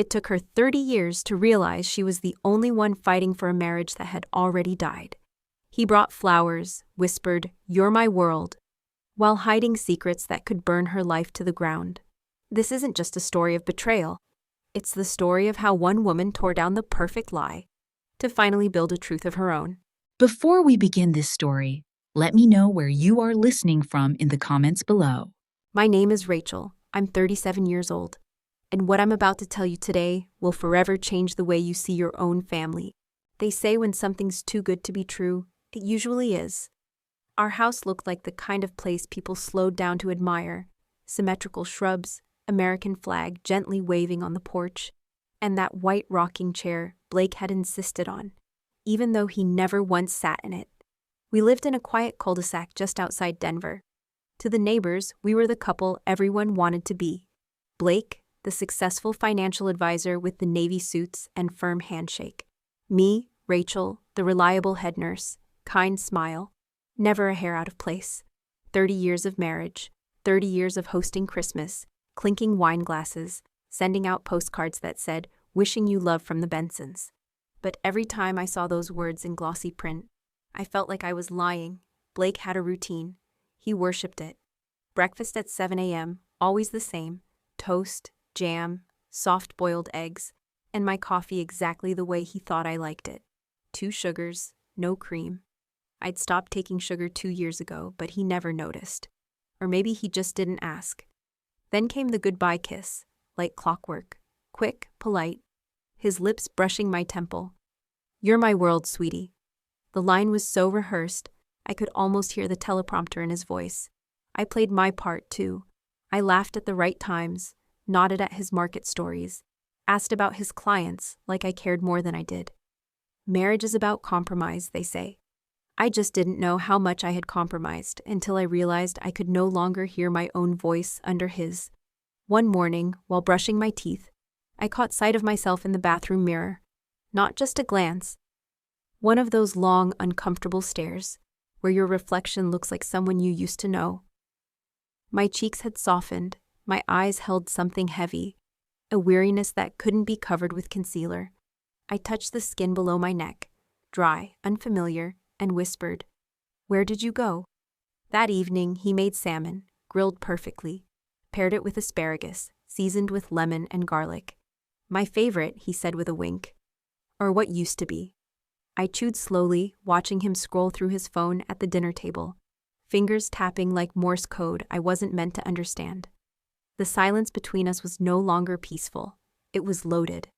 It took her 30 years to realize she was the only one fighting for a marriage that had already died. He brought flowers, whispered, "You're my world," while hiding secrets that could burn her life to the ground. This isn't just a story of betrayal. It's the story of how one woman tore down the perfect lie to finally build a truth of her own. Before we begin this story, let me know where you are listening from in the comments below. My name is Rachel. I'm 37 years old. And what I'm about to tell you today will forever change the way you see your own family. They say when something's too good to be true, it usually is. Our house looked like the kind of place people slowed down to admire. Symmetrical shrubs, American flag gently waving on the porch, and that white rocking chair Blake had insisted on, even though he never once sat in it. We lived in a quiet cul-de-sac just outside Denver. To the neighbors, we were the couple everyone wanted to be. Blake, the successful financial advisor with the navy suits and firm handshake. Me, Rachel, the reliable head nurse, kind smile, never a hair out of place. 30 years of marriage, 30 years of hosting Christmas, clinking wine glasses, sending out postcards that said, "Wishing you love from the Bensons." But every time I saw those words in glossy print, I felt like I was lying. Blake had a routine. He worshipped it. Breakfast at 7 a.m., always the same. Toast, jam, soft-boiled eggs, and my coffee exactly the way he thought I liked it. 2 sugars, no cream. I'd stopped taking sugar 2 years ago, but he never noticed. Or maybe he just didn't ask. Then came the goodbye kiss, like clockwork. Quick, polite. His lips brushing my temple. "You're my world, sweetie." The line was so rehearsed, I could almost hear the teleprompter in his voice. I played my part, too. I laughed at the right times, nodded at his market stories, asked about his clients like I cared more than I did. Marriage is about compromise, they say. I just didn't know how much I had compromised until I realized I could no longer hear my own voice under his. One morning, while brushing my teeth, I caught sight of myself in the bathroom mirror. Not just a glance. One of those long, uncomfortable stares, where your reflection looks like someone you used to know. My cheeks had softened, my eyes held something heavy, a weariness that couldn't be covered with concealer. I touched the skin below my neck, dry, unfamiliar, and whispered, "Where did you go?" That evening, he made salmon, grilled perfectly, paired it with asparagus, seasoned with lemon and garlic. "My favorite," he said with a wink. Or what used to be. I chewed slowly, watching him scroll through his phone at the dinner table, fingers tapping like Morse code I wasn't meant to understand. The silence between us was no longer peaceful. It was loaded.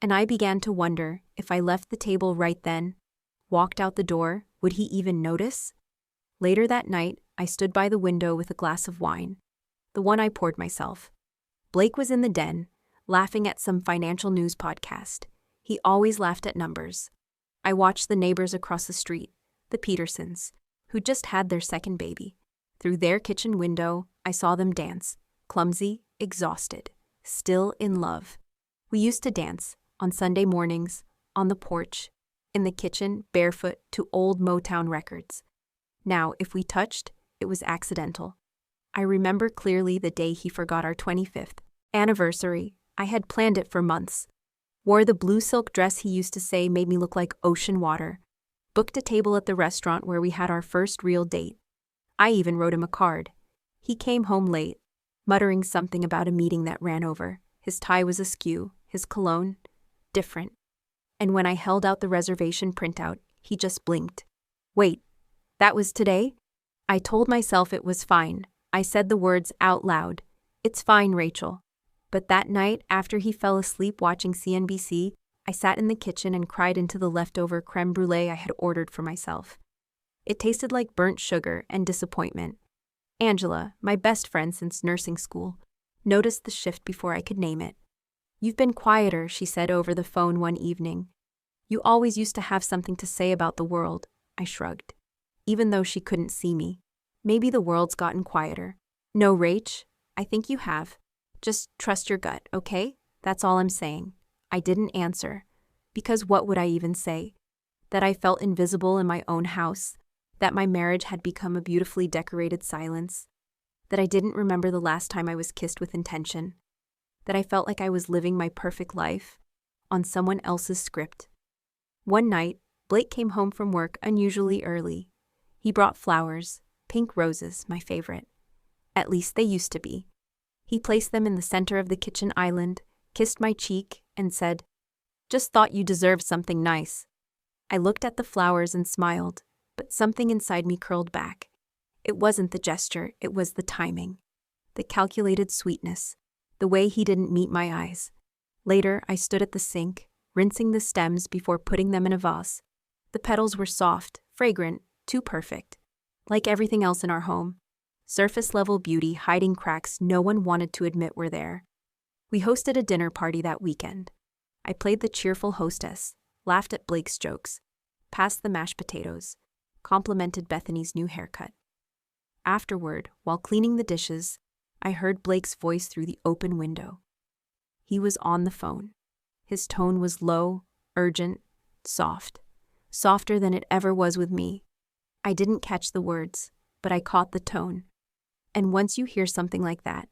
And I began to wonder if I left the table right then, walked out the door, would he even notice? Later that night, I stood by the window with a glass of wine, the one I poured myself. Blake was in the den, laughing at some financial news podcast. He always laughed at numbers. I watched the neighbors across the street, the Petersons, who just had their second baby. Through their kitchen window, I saw them dance, clumsy, exhausted, still in love. We used to dance, on Sunday mornings, on the porch, in the kitchen, barefoot to old Motown records. Now, if we touched, it was accidental. I remember clearly the day he forgot our 25th anniversary. I had planned it for months. Wore the blue silk dress he used to say made me look like ocean water. Booked a table at the restaurant where we had our first real date. I even wrote him a card. He came home late, muttering something about a meeting that ran over. His tie was askew, his cologne different. And when I held out the reservation printout, he just blinked. "Wait, that was today?" I told myself it was fine. I said the words out loud. "It's fine, Rachel." But that night, after he fell asleep watching CNBC, I sat in the kitchen and cried into the leftover creme brulee I had ordered for myself. It tasted like burnt sugar and disappointment. Angela, my best friend since nursing school, noticed the shift before I could name it. "You've been quieter," she said over the phone one evening. "You always used to have something to say about the world." I shrugged, even though she couldn't see me. "Maybe the world's gotten quieter." "No, Rach, I think you have. Just trust your gut, okay? That's all I'm saying." I didn't answer, because what would I even say? That I felt invisible in my own house, that my marriage had become a beautifully decorated silence, that I didn't remember the last time I was kissed with intention. that I felt like I was living my perfect life on someone else's script. One night, Blake came home from work unusually early. He brought flowers, pink roses, my favorite. At least they used to be. He placed them in the center of the kitchen island, kissed my cheek, and said, "Just thought you deserved something nice." I looked at the flowers and smiled, but something inside me curled back. It wasn't the gesture, it was the timing. The calculated sweetness. The way he didn't meet my eyes. Later, I stood at the sink, rinsing the stems before putting them in a vase. The petals were soft, fragrant, too perfect. Like everything else in our home. Surface-level beauty hiding cracks no one wanted to admit were there. We hosted a dinner party that weekend. I played the cheerful hostess, laughed at Blake's jokes, passed the mashed potatoes, complimented Bethany's new haircut. Afterward, while cleaning the dishes, I heard Blake's voice through the open window. He was on the phone. His tone was low, urgent, soft. Softer than it ever was with me. I didn't catch the words, but I caught the tone. And once you hear something like that,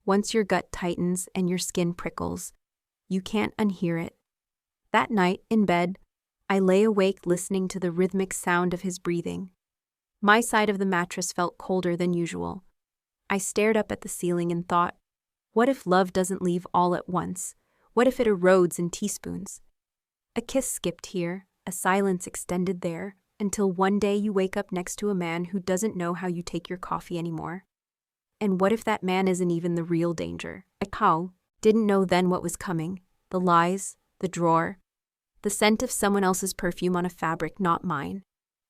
once your gut tightens and your skin prickles, you can't unhear it. That night, in bed, I lay awake listening to the rhythmic sound of his breathing. My side of the mattress felt colder than usual. I stared up at the ceiling and thought, what if love doesn't leave all at once? What if it erodes in teaspoons? A kiss skipped here, a silence extended there, until one day you wake up next to a man who doesn't know how you take your coffee anymore. And what if that man isn't even the real danger? I didn't know then what was coming. The lies, the drawer, the scent of someone else's perfume on a fabric not mine.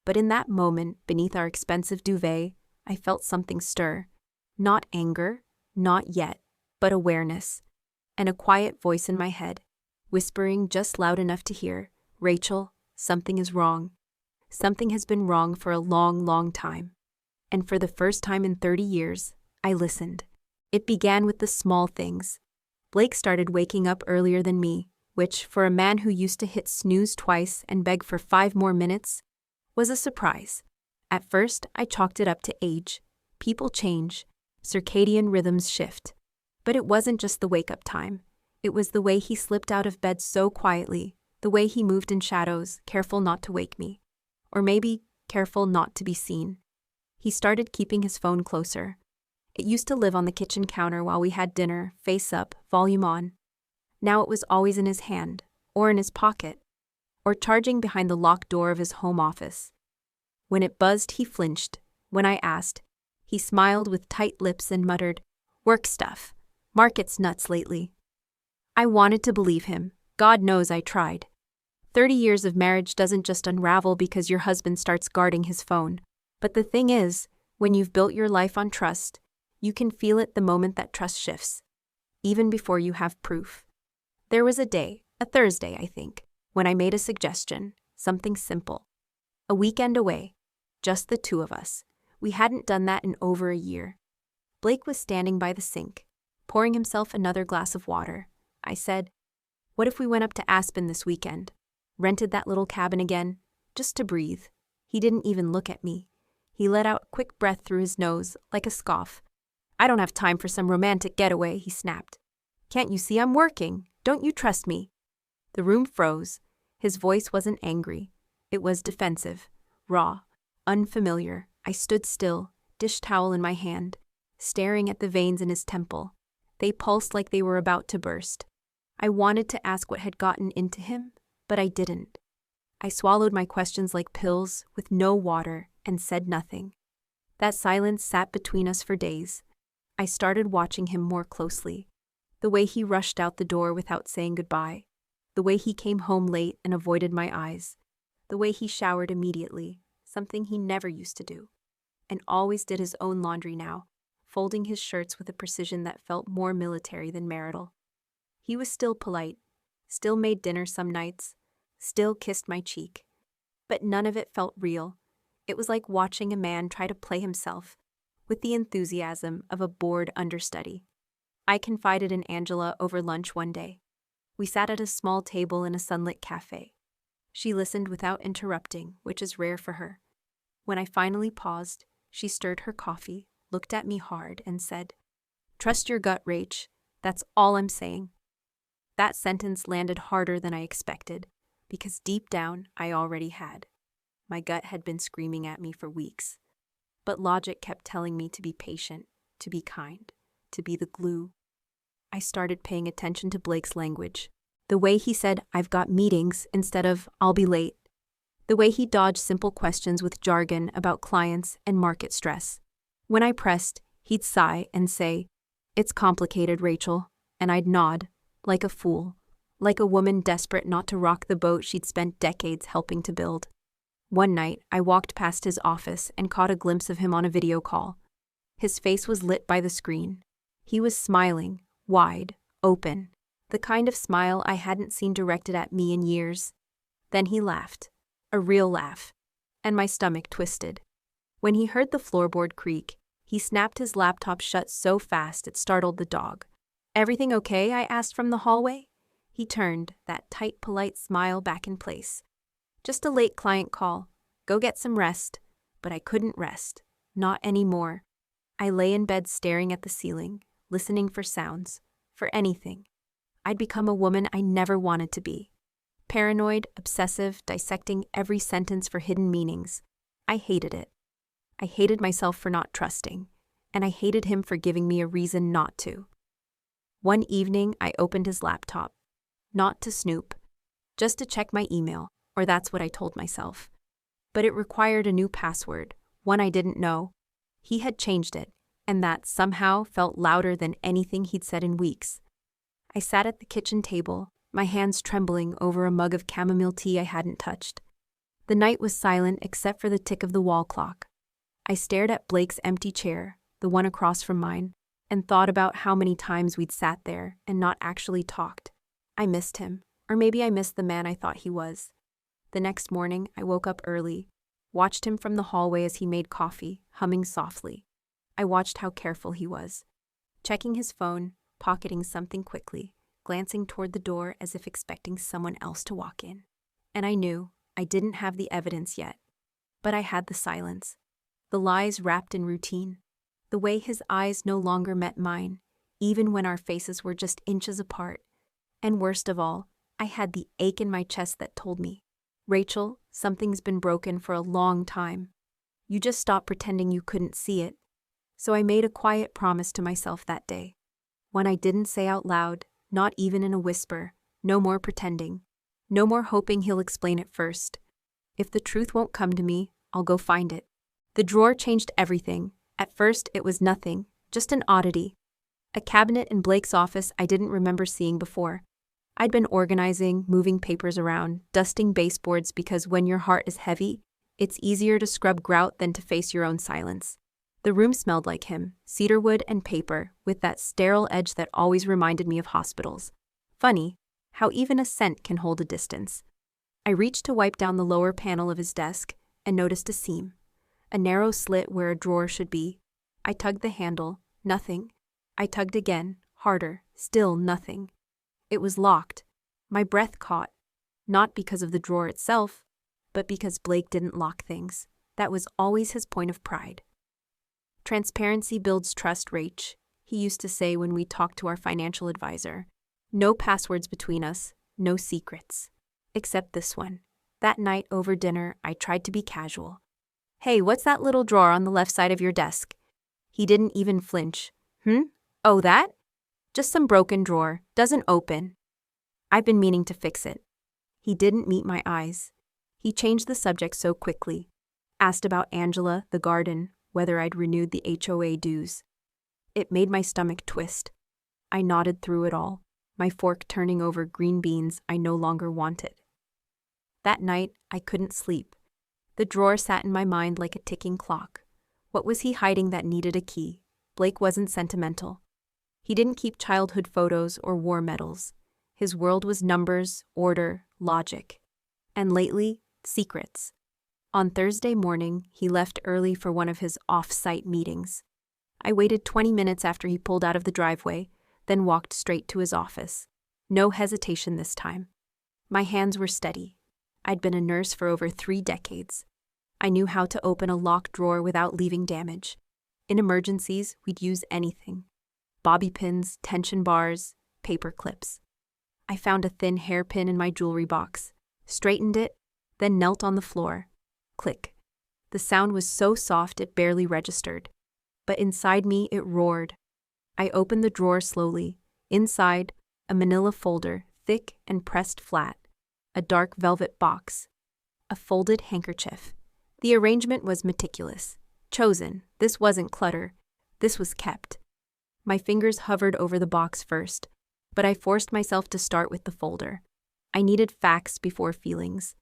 But in that moment, beneath our expensive duvet, I felt something stir. Not anger, not yet, but awareness. And a quiet voice in my head, whispering just loud enough to hear, "Rachel, something is wrong. Something has been wrong for a long, long time." And for the first time in 30 years, I listened. It began with the small things. Blake started waking up earlier than me, which, for a man who used to hit snooze twice and beg for 5 more minutes, was a surprise. At first, I chalked it up to age. People change. Circadian rhythms shift. But it wasn't just the wake-up time. It was the way he slipped out of bed so quietly, the way he moved in shadows, careful not to wake me. Or maybe, careful not to be seen. He started keeping his phone closer. It used to live on the kitchen counter while we had dinner, face up, volume on. Now it was always in his hand, or in his pocket, or charging behind the locked door of his home office. When it buzzed, he flinched. When I asked, he smiled with tight lips and muttered, "Work stuff. Market's nuts lately." I wanted to believe him. God knows I tried. 30 years of marriage doesn't just unravel because your husband starts guarding his phone. But the thing is, when you've built your life on trust, you can feel it the moment that trust shifts, even before you have proof. There was a day, a Thursday, I think, when I made a suggestion, something simple. A weekend away, just the two of us. We hadn't done that in over a year. Blake was standing by the sink, pouring himself another glass of water. I said, "What if we went up to Aspen this weekend? Rented that little cabin again, just to breathe." He didn't even look at me. He let out a quick breath through his nose, like a scoff. "I don't have time for some romantic getaway," he snapped. "Can't you see I'm working? Don't you trust me?" The room froze. His voice wasn't angry. It was defensive, raw, unfamiliar. I stood still, dish towel in my hand, staring at the veins in his temple. They pulsed like they were about to burst. I wanted to ask what had gotten into him, but I didn't. I swallowed my questions like pills, with no water, and said nothing. That silence sat between us for days. I started watching him more closely. The way he rushed out the door without saying goodbye. The way he came home late and avoided my eyes. The way he showered immediately, something he never used to do. And always did his own laundry now, folding his shirts with a precision that felt more military than marital. He was still polite, still made dinner some nights, still kissed my cheek. But none of it felt real. It was like watching a man try to play himself, with the enthusiasm of a bored understudy. I confided in Angela over lunch one day. We sat at a small table in a sunlit cafe. She listened without interrupting, which is rare for her. When I finally paused, she stirred her coffee, looked at me hard, and said, "Trust your gut, Rach. That's all I'm saying. That sentence landed harder than I expected, because deep down, I already had. My gut had been screaming at me for weeks. But logic kept telling me to be patient, to be kind, to be the glue. I started paying attention to Blake's language. The way he said, "I've got meetings," instead of "I'll be late." The way he dodged simple questions with jargon about clients and market stress. When I pressed, he'd sigh and say, "It's complicated, Rachel," and I'd nod, like a fool, like a woman desperate not to rock the boat she'd spent decades helping to build. One night, I walked past his office and caught a glimpse of him on a video call. His face was lit by the screen. He was smiling, wide, open, the kind of smile I hadn't seen directed at me in years. Then he laughed, a real laugh, and my stomach twisted. When he heard the floorboard creak, he snapped his laptop shut so fast it startled the dog. "Everything okay?" I asked from the hallway. He turned, that tight, polite smile back in place. "Just a late client call. Go get some rest." But I couldn't rest. Not anymore. I lay in bed staring at the ceiling, listening for sounds, for anything. I'd become a woman I never wanted to be. Paranoid, obsessive, dissecting every sentence for hidden meanings. I hated it. I hated myself for not trusting, and I hated him for giving me a reason not to. One evening, I opened his laptop. Not to snoop, just to check my email, or that's what I told myself. But it required a new password, one I didn't know. He had changed it, and that somehow felt louder than anything he'd said in weeks. I sat at the kitchen table, my hands trembling over a mug of chamomile tea I hadn't touched. The night was silent except for the tick of the wall clock. I stared at Blake's empty chair, the one across from mine, and thought about how many times we'd sat there and not actually talked. I missed him, or maybe I missed the man I thought he was. The next morning, I woke up early, watched him from the hallway as he made coffee, humming softly. I watched how careful he was, checking his phone, pocketing something quickly, glancing toward the door as if expecting someone else to walk in. And I knew I didn't have the evidence yet, but I had the silence, the lies wrapped in routine, the way his eyes no longer met mine, even when our faces were just inches apart. And worst of all, I had the ache in my chest that told me, "Rachel, something's been broken for a long time. You just stopped pretending you couldn't see it." So I made a quiet promise to myself that day. One I didn't say out loud, not even in a whisper. No more pretending. No more hoping he'll explain it first. If the truth won't come to me, I'll go find it. The drawer changed everything. At first, it was nothing, just an oddity. A cabinet in Blake's office I didn't remember seeing before. I'd been organizing, moving papers around, dusting baseboards because when your heart is heavy, it's easier to scrub grout than to face your own silence. The room smelled like him, cedarwood and paper, with that sterile edge that always reminded me of hospitals. Funny, how even a scent can hold a distance. I reached to wipe down the lower panel of his desk and noticed a seam, a narrow slit where a drawer should be. I tugged the handle, nothing. I tugged again, harder, still nothing. It was locked. My breath caught, not because of the drawer itself, but because Blake didn't lock things. That was always his point of pride. "Transparency builds trust, Rach," he used to say when we talked to our financial advisor. "No passwords between us, no secrets." Except this one. That night over dinner, I tried to be casual. "Hey, what's that little drawer on the left side of your desk?" He didn't even flinch. Oh, that? Just some broken drawer. Doesn't open. I've been meaning to fix it." He didn't meet my eyes. He changed the subject so quickly. Asked about Angela, the garden, whether I'd renewed the HOA dues. It made my stomach twist. I nodded through it all, my fork turning over green beans I no longer wanted. That night, I couldn't sleep. The drawer sat in my mind like a ticking clock. What was he hiding that needed a key? Blake wasn't sentimental. He didn't keep childhood photos or war medals. His world was numbers, order, logic. And lately, secrets. On Thursday morning, he left early for one of his off-site meetings. I waited 20 minutes after he pulled out of the driveway, then walked straight to his office. No hesitation this time. My hands were steady. I'd been a nurse for over 3 decades. I knew how to open a locked drawer without leaving damage. In emergencies, we'd use anything. bobby pins, tension bars, paper clips. I found a thin hairpin in my jewelry box, straightened it, then knelt on the floor. Click. The sound was so soft it barely registered. But inside me it roared. I opened the drawer slowly. Inside, a manila folder, thick and pressed flat. A dark velvet box. A folded handkerchief. The arrangement was meticulous. Chosen. This wasn't clutter. This was kept. My fingers hovered over the box first, but I forced myself to start with the folder. I needed facts before feelings.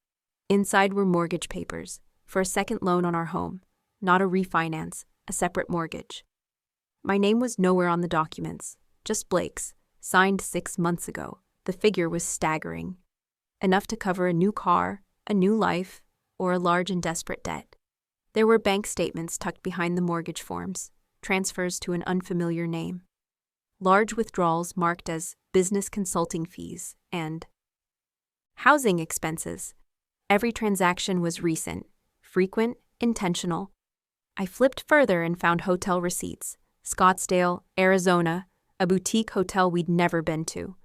Inside were mortgage papers for a second loan on our home, not a refinance, a separate mortgage. My name was nowhere on the documents, just Blake's, signed 6 months ago. The figure was staggering. Enough to cover a new car, a new life, or a large and desperate debt. There were bank statements tucked behind the mortgage forms, transfers to an unfamiliar name. Large withdrawals marked as business consulting fees and housing expenses. Every transaction was recent, frequent, intentional. I flipped further and found hotel receipts. Scottsdale, Arizona, a boutique hotel we'd never been to.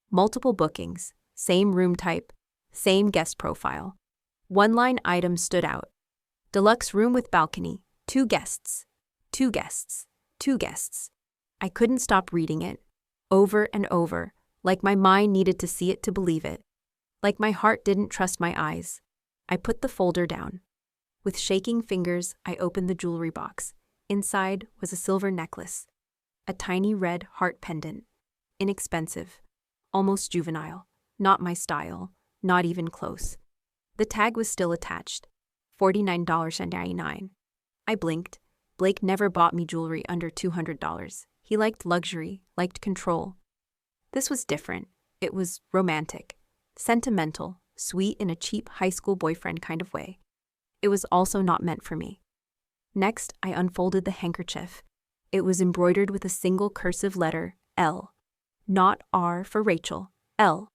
Multiple bookings, same room type, same guest profile. One-line item stood out. Deluxe room with balcony, 2 guests, 2 guests, 2 guests. I couldn't stop reading it, over and over, like my mind needed to see it to believe it. Like my heart didn't trust my eyes. I put the folder down. With shaking fingers, I opened the jewelry box. Inside was a silver necklace. A tiny red heart pendant. Inexpensive. Almost juvenile. Not my style. Not even close. The tag was still attached. $49.99. I blinked. Blake never bought me jewelry under $200. He liked luxury, liked control. This was different. It was romantic. Sentimental, sweet in a cheap high school boyfriend kind of way. It was also not meant for me. Next, I unfolded the handkerchief. It was embroidered with a single cursive letter, L. Not R for Rachel, L.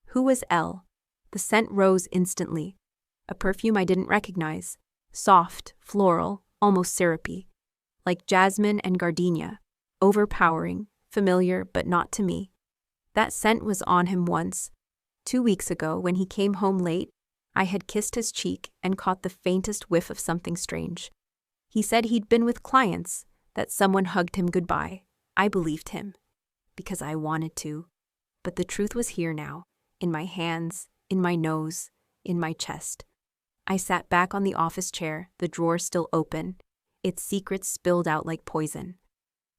Who was L? The scent rose instantly. A perfume I didn't recognize. Soft, floral, almost syrupy. Like jasmine and gardenia. Overpowering, familiar, but not to me. That scent was on him once. 2 weeks ago, when he came home late, I had kissed his cheek and caught the faintest whiff of something strange. He said he'd been with clients, that someone hugged him goodbye. I believed him. Because I wanted to. But the truth was here now, in my hands, in my nose, in my chest. I sat back on the office chair, the drawer still open, its secrets spilled out like poison.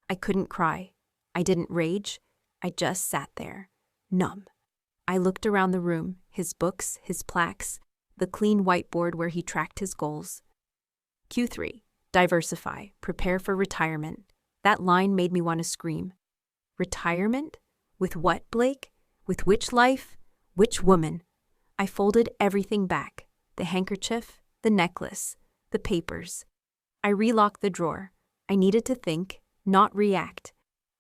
I couldn't cry. I didn't rage. I just sat there, numb. I looked around the room, his books, his plaques, the clean whiteboard where he tracked his goals. Q3. Diversify. Prepare for retirement. That line made me want to scream. Retirement? With what, Blake? With which life? Which woman? I folded everything back. The handkerchief, the necklace, the papers. I relocked the drawer. I needed to think, not react.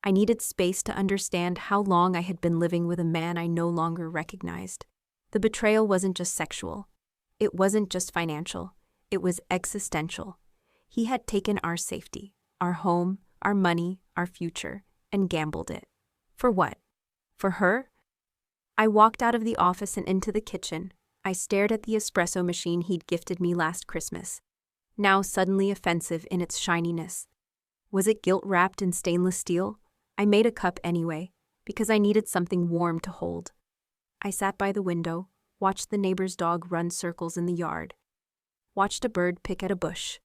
I needed space to understand how long I had been living with a man I no longer recognized. The betrayal wasn't just sexual. It wasn't just financial. It was existential. He had taken our safety, our home, our money, our future, and gambled it. For what? For her? I walked out of the office and into the kitchen. I stared at the espresso machine he'd gifted me last Christmas, now suddenly offensive in its shininess. Was it guilt-wrapped in stainless steel? I made a cup anyway, because I needed something warm to hold. I sat by the window, watched the neighbor's dog run circles in the yard, watched a bird pick at a bush,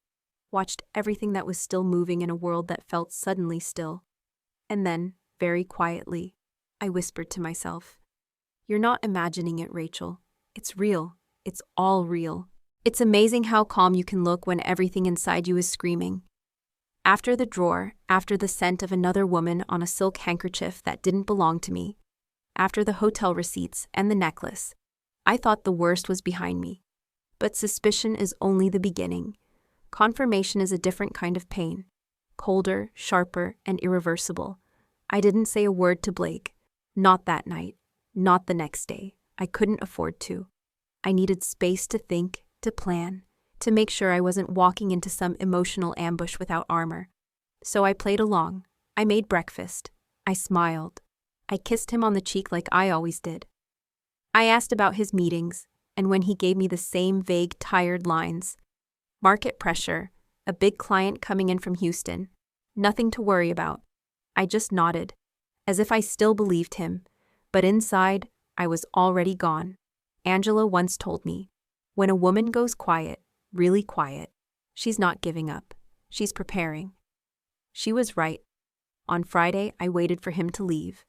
watched everything that was still moving in a world that felt suddenly still. And then, very quietly, I whispered to myself, "You're not imagining it, Rachel. It's real. It's all real. It's amazing how calm you can look when everything inside you is screaming." After the drawer, after the scent of another woman on a silk handkerchief that didn't belong to me, after the hotel receipts and the necklace, I thought the worst was behind me. But suspicion is only the beginning. Confirmation is a different kind of pain. Colder, sharper, and irreversible. I didn't say a word to Blake. Not that night. Not the next day. I couldn't afford to. I needed space to think, to plan, to make sure I wasn't walking into some emotional ambush without armor. So I played along. I made breakfast. I smiled. I kissed him on the cheek like I always did. I asked about his meetings, and when he gave me the same vague, tired lines. Market pressure, a big client coming in from Houston. Nothing to worry about. I just nodded, as if I still believed him, but inside, I was already gone. Angela once told me, when a woman goes quiet, really quiet, she's not giving up, she's preparing. She was right. On Friday, I waited for him to leave.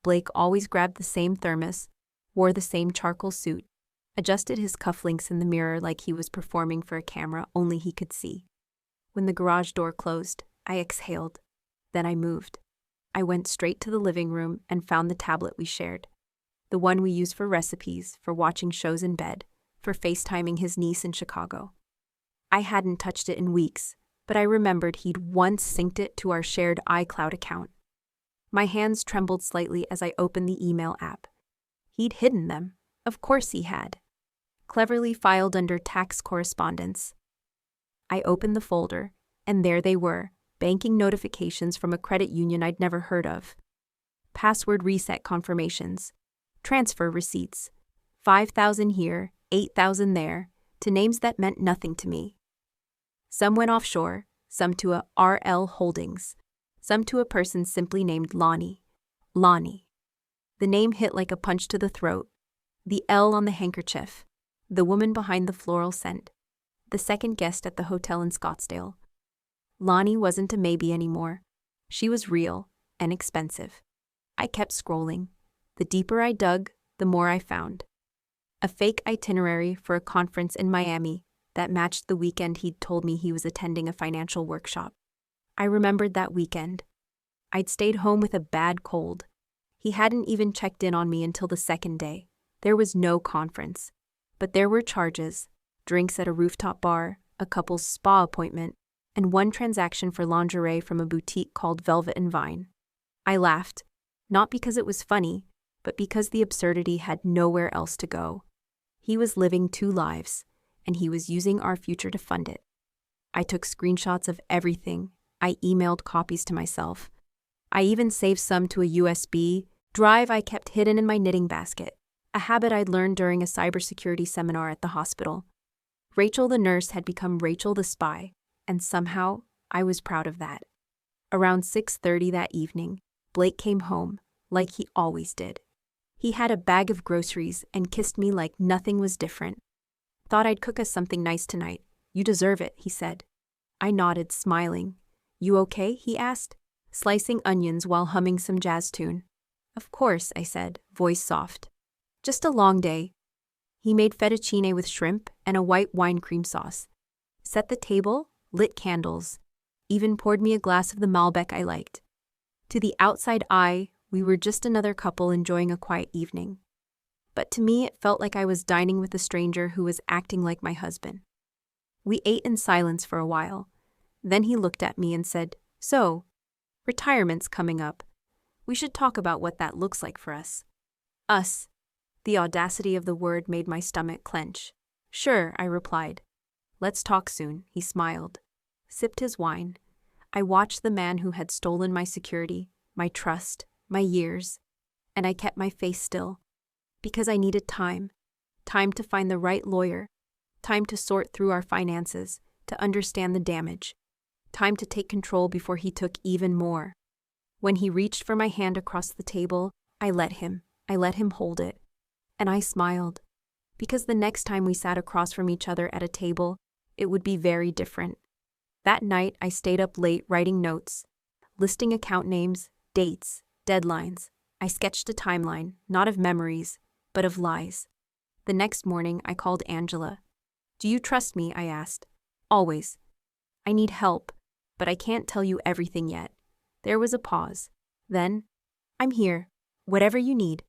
Blake always grabbed the same thermos, wore the same charcoal suit, adjusted his cufflinks in the mirror like he was performing for a camera only he could see. When the garage door closed, I exhaled. Then I moved. I went straight to the living room and found the tablet we shared. The one we use for recipes, for watching shows in bed, for FaceTiming his niece in Chicago. I hadn't touched it in weeks, but I remembered he'd once synced it to our shared iCloud account. My hands trembled slightly as I opened the email app. He'd hidden them. Of course he had. Cleverly filed under tax correspondence. I opened the folder, and there they were, banking notifications from a credit union I'd never heard of. Password reset confirmations. Transfer receipts. 5,000 here, 8,000 there, to names that meant nothing to me. Some went offshore, some to a RL Holdings, some to a person simply named Lonnie. Lonnie. The name hit like a punch to the throat. The L on the handkerchief. The woman behind the floral scent. The second guest at the hotel in Scottsdale. Lonnie wasn't a maybe anymore. She was real and expensive. I kept scrolling. The deeper I dug, the more I found. A fake itinerary for a conference in Miami that matched the weekend he'd told me he was attending a financial workshop. I remembered that weekend. I'd stayed home with a bad cold. He hadn't even checked in on me until the second day. There was no conference. But there were charges, drinks at a rooftop bar, a couple's spa appointment, and one transaction for lingerie from a boutique called Velvet and Vine. I laughed, not because it was funny, but because the absurdity had nowhere else to go. He was living two lives, and he was using our future to fund it. I took screenshots of everything. I emailed copies to myself. I even saved some to a USB drive I kept hidden in my knitting basket, a habit I'd learned during a cybersecurity seminar at the hospital. Rachel the nurse had become Rachel the spy, and somehow I was proud of that. Around 6:30 that evening, Blake came home, like he always did. He had a bag of groceries and kissed me like nothing was different. Thought I'd cook us something nice tonight. You deserve it, he said. I nodded, smiling. You okay? He asked, slicing onions while humming some jazz tune. Of course, I said, voice soft. Just a long day. He made fettuccine with shrimp and a white wine cream sauce. Set the table, lit candles, even poured me a glass of the Malbec I liked. To the outside eye, we were just another couple enjoying a quiet evening. But to me, it felt like I was dining with a stranger who was acting like my husband. We ate in silence for a while. Then he looked at me and said, So, retirement's coming up. We should talk about what that looks like for us. Us. The audacity of the word made my stomach clench. Sure, I replied. Let's talk soon, he smiled. Sipped his wine. I watched the man who had stolen my security, my trust, my years, and I kept my face still. Because I needed time. Time to find the right lawyer. Time to sort through our finances, to understand the damage. Time to take control before he took even more. When he reached for my hand across the table, I let him hold it. And I smiled. Because the next time we sat across from each other at a table, it would be very different. That night, I stayed up late writing notes, listing account names, dates, deadlines. I sketched a timeline, not of memories, but of lies. The next morning, I called Angela. Do you trust me? I asked. Always. I need help, but I can't tell you everything yet. There was a pause. Then, I'm here. Whatever you need.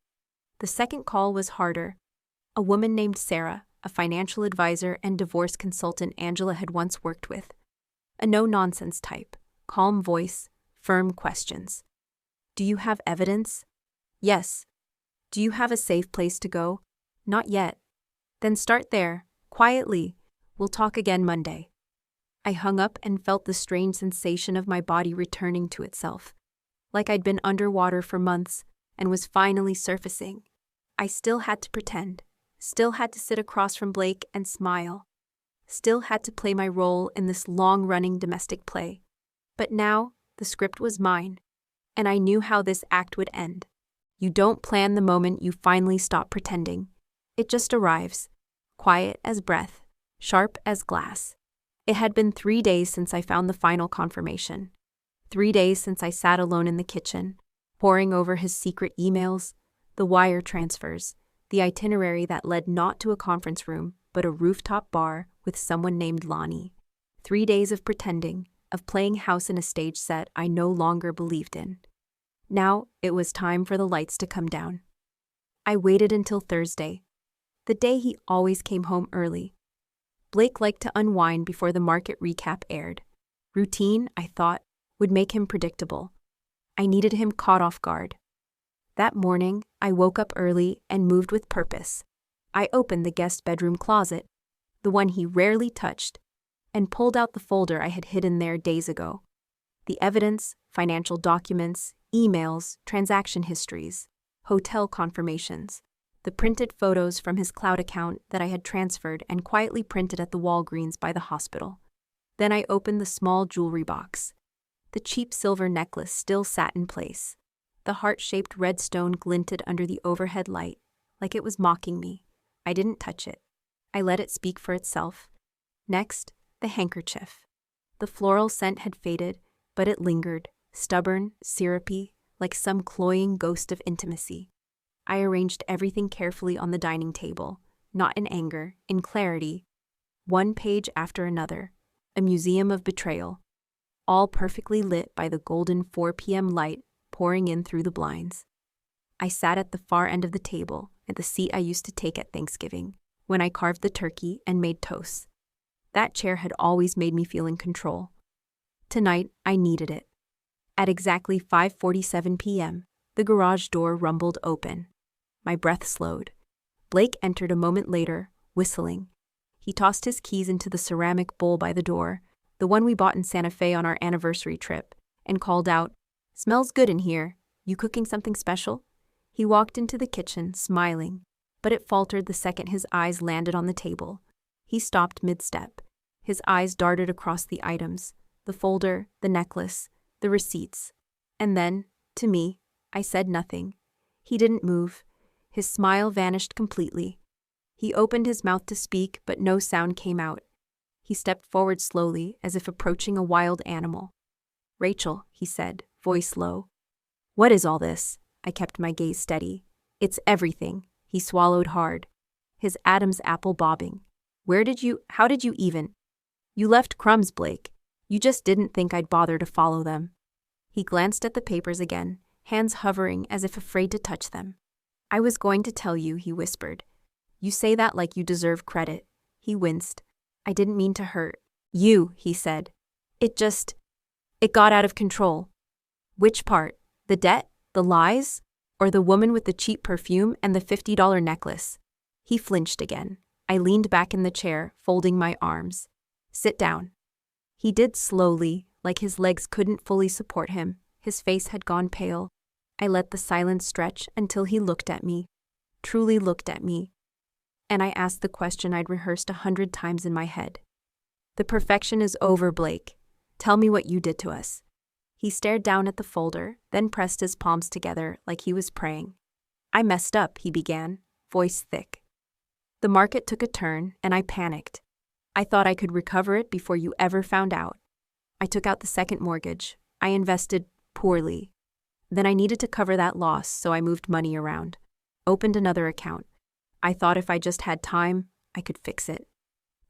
The second call was harder. A woman named Sarah, a financial advisor and divorce consultant Angela had once worked with. A no-nonsense type, calm voice, firm questions. Do you have evidence? Yes. Do you have a safe place to go? Not yet. Then start there, quietly. We'll talk again Monday. I hung up and felt the strange sensation of my body returning to itself. like I'd been underwater for months and was finally surfacing. I still had to pretend, still had to sit across from Blake and smile, still had to play my role in this long-running domestic play. But now, the script was mine, and I knew how this act would end. You don't plan the moment you finally stop pretending. It just arrives, quiet as breath, sharp as glass. It had been 3 days since I found the final confirmation. 3 days since I sat alone in the kitchen, poring over his secret emails, the wire transfers, the itinerary that led not to a conference room, but a rooftop bar with someone named Lonnie. 3 days of pretending, of playing house in a stage set I no longer believed in. Now it was time for the lights to come down. I waited until Thursday, the day he always came home early. Blake liked to unwind before the market recap aired. Routine, I thought, would make him predictable. I needed him caught off guard. That morning, I woke up early and moved with purpose. I opened the guest bedroom closet, the one he rarely touched, and pulled out the folder I had hidden there days ago. The evidence, financial documents, emails, transaction histories, hotel confirmations, the printed photos from his cloud account that I had transferred and quietly printed at the Walgreens by the hospital. Then I opened the small jewelry box. The cheap silver necklace still sat in place. The heart-shaped red stone glinted under the overhead light, like it was mocking me. I didn't touch it. I let it speak for itself. Next, the handkerchief. The floral scent had faded, but it lingered, stubborn, syrupy, like some cloying ghost of intimacy. I arranged everything carefully on the dining table, not in anger, in clarity. One page after another, a museum of betrayal, all perfectly lit by the golden 4 p.m. light pouring in through the blinds. I sat at the far end of the table, at the seat I used to take at Thanksgiving, when I carved the turkey and made toast. That chair had always made me feel in control. Tonight, I needed it. At exactly 5:47 p.m., the garage door rumbled open. My breath slowed. Blake entered a moment later, whistling. He tossed his keys into the ceramic bowl by the door, the one we bought in Santa Fe on our anniversary trip, and called out, "Smells good in here. You cooking something special?" He walked into the kitchen, smiling, but it faltered the second his eyes landed on the table. He stopped mid-step. His eyes darted across the items, the folder, the necklace, the receipts. And then, to me, I said nothing. He didn't move. His smile vanished completely. He opened his mouth to speak, but no sound came out. He stepped forward slowly, as if approaching a wild animal. "Rachel," he said, voice low. "What is all this?" I kept my gaze steady. "It's everything." He swallowed hard, his Adam's apple bobbing. How did you even? "You left crumbs, Blake. You just didn't think I'd bother to follow them." He glanced at the papers again, hands hovering as if afraid to touch them. "I was going to tell you," he whispered. "You say that like you deserve credit." He winced. "I didn't mean to hurt you," he said. It got out of control." "Which part? The debt? The lies? Or the woman with the cheap perfume and the $50 necklace?" He flinched again. I leaned back in the chair, folding my arms. "Sit down." He did slowly, like his legs couldn't fully support him. His face had gone pale. I let the silence stretch until he looked at me, truly looked at me. And I asked the question I'd rehearsed 100 times in my head. "The perfection is over, Blake. Tell me what you did to us." He stared down at the folder, then pressed his palms together like he was praying. "I messed up," he began, voice thick. "The market took a turn, and I panicked. I thought I could recover it before you ever found out. I took out the second mortgage. I invested poorly. Then I needed to cover that loss, so I moved money around. Opened another account. I thought if I just had time, I could fix it.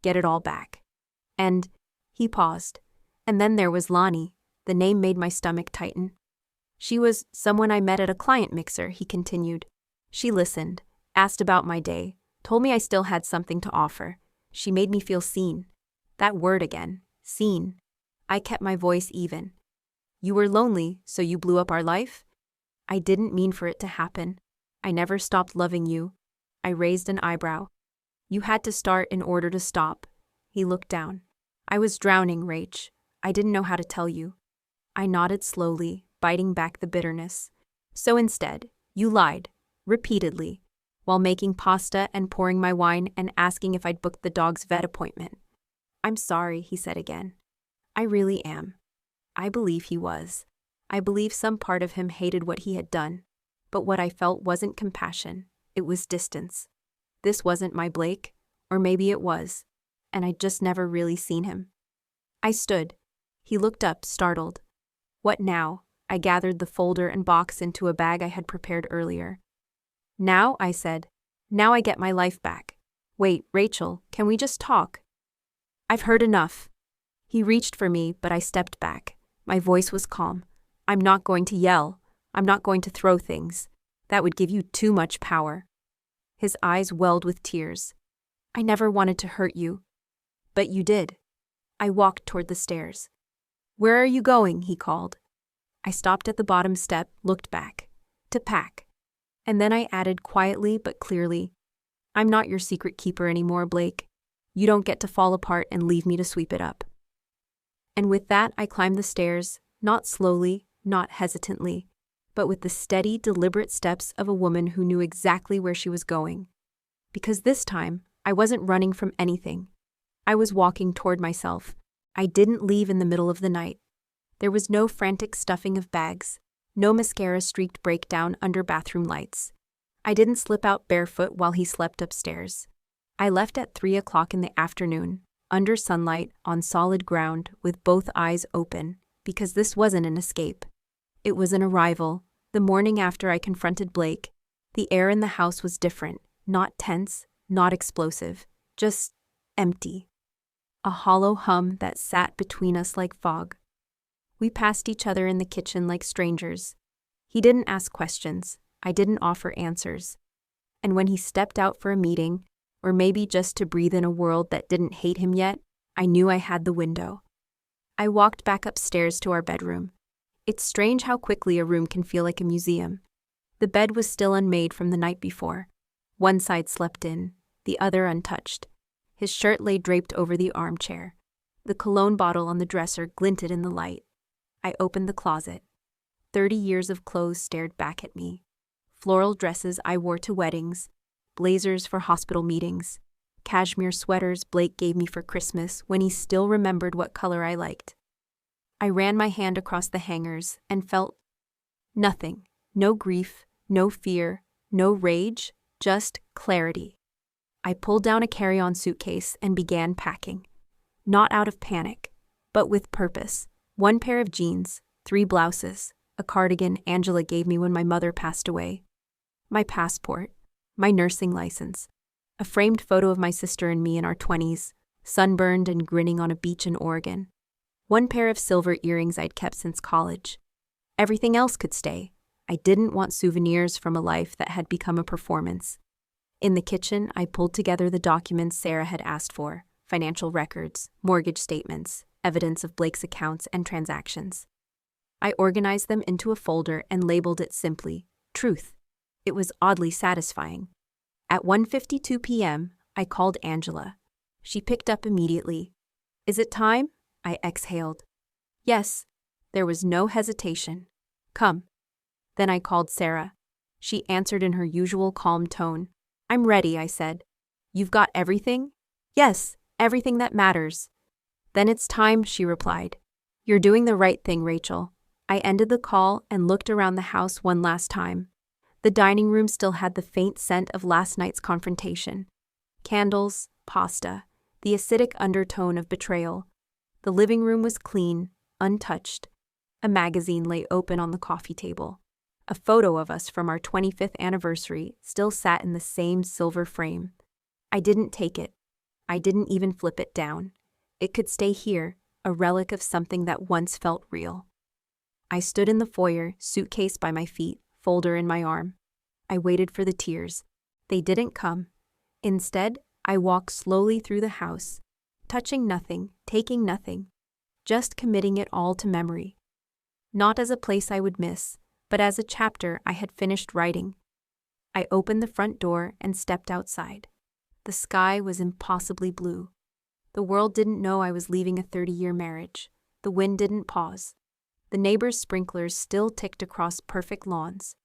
Get it all back. And," he paused. "And then there was Lonnie." The name made my stomach tighten. "She was someone I met at a client mixer," he continued. "She listened, asked about my day, told me I still had something to offer. She made me feel seen." That word again, seen. I kept my voice even. "You were lonely, so you blew up our life?" "I didn't mean for it to happen. I never stopped loving you." I raised an eyebrow. "You had to start in order to stop." He looked down. "I was drowning, Rach. I didn't know how to tell you." I nodded slowly, biting back the bitterness. So instead, you lied, repeatedly, while making pasta and pouring my wine and asking if I'd booked the dog's vet appointment. I'm sorry, he said again. I really am. I believe he was. I believe some part of him hated what he had done. But what I felt wasn't compassion, it was distance. This wasn't my Blake, or maybe it was, and I'd just never really seen him. I stood. He looked up, startled. What now? I gathered the folder and box into a bag I had prepared earlier. Now, I said. Now I get my life back. Wait, Rachel, can we just talk? I've heard enough. He reached for me, but I stepped back. My voice was calm. I'm not going to yell. I'm not going to throw things. That would give you too much power. His eyes welled with tears. I never wanted to hurt you. But you did. I walked toward the stairs. Where are you going? He called. I stopped at the bottom step, looked back. To pack. And then I added quietly but clearly, I'm not your secret keeper anymore, Blake. You don't get to fall apart and leave me to sweep it up. And with that, I climbed the stairs, not slowly, not hesitantly, but with the steady, deliberate steps of a woman who knew exactly where she was going. Because this time, I wasn't running from anything. I was walking toward myself. I didn't leave in the middle of the night. There was no frantic stuffing of bags, no mascara-streaked breakdown under bathroom lights. I didn't slip out barefoot while he slept upstairs. I left at 3 o'clock in the afternoon, under sunlight, on solid ground, with both eyes open, because this wasn't an escape. It was an arrival. The morning after I confronted Blake, the air in the house was different, not tense, not explosive, just empty. A hollow hum that sat between us like fog. We passed each other in the kitchen like strangers. He didn't ask questions. I didn't offer answers. And when he stepped out for a meeting, or maybe just to breathe in a world that didn't hate him yet, I knew I had the window. I walked back upstairs to our bedroom. It's strange how quickly a room can feel like a museum. The bed was still unmade from the night before. One side slept in, the other untouched. His shirt lay draped over the armchair. The cologne bottle on the dresser glinted in the light. I opened the closet. 30 years of clothes stared back at me. Floral dresses I wore to weddings, blazers for hospital meetings, cashmere sweaters Blake gave me for Christmas when he still remembered what color I liked. I ran my hand across the hangers and felt nothing. No grief, no fear, no rage, just clarity. I pulled down a carry-on suitcase and began packing. Not out of panic, but with purpose. 1 pair of jeans, 3 blouses, a cardigan Angela gave me when my mother passed away, my passport, my nursing license, a framed photo of my sister and me in our 20s, sunburned and grinning on a beach in Oregon, 1 pair of silver earrings I'd kept since college. Everything else could stay. I didn't want souvenirs from a life that had become a performance. In the kitchen, I pulled together the documents Sarah had asked for, financial records, mortgage statements, evidence of Blake's accounts and transactions. I organized them into a folder and labeled it simply, Truth. It was oddly satisfying. At 1:52 p.m., I called Angela. She picked up immediately. Is it time? I exhaled. Yes. There was no hesitation. Come. Then I called Sarah. She answered in her usual calm tone. I'm ready, I said. You've got everything? Yes, everything that matters. Then it's time, she replied. You're doing the right thing, Rachel. I ended the call and looked around the house one last time. The dining room still had the faint scent of last night's confrontation. Candles, pasta, the acidic undertone of betrayal. The living room was clean, untouched. A magazine lay open on the coffee table. A photo of us from our 25th anniversary still sat in the same silver frame. I didn't take it. I didn't even flip it down. It could stay here, a relic of something that once felt real. I stood in the foyer, suitcase by my feet, folder in my arm. I waited for the tears. They didn't come. Instead, I walked slowly through the house, touching nothing, taking nothing, just committing it all to memory. Not as a place I would miss, but as a chapter I had finished writing. I opened the front door and stepped outside. The sky was impossibly blue. The world didn't know I was leaving a 30-year marriage. The wind didn't pause. The neighbors' sprinklers still ticked across perfect lawns.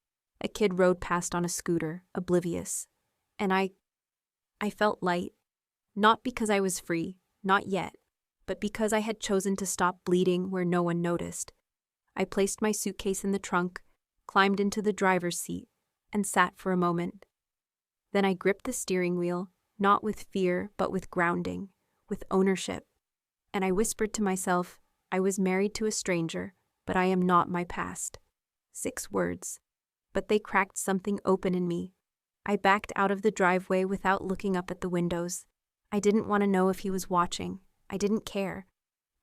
A kid rode past on a scooter, oblivious. And I felt light. Not because I was free, not yet, but because I had chosen to stop bleeding where no one noticed. I placed my suitcase in the trunk, climbed into the driver's seat, and sat for a moment. Then I gripped the steering wheel, not with fear, but with grounding, with ownership. And I whispered to myself, I was married to a stranger, but I am not my past. 6 words. But they cracked something open in me. I backed out of the driveway without looking up at the windows. I didn't want to know if he was watching. I didn't care.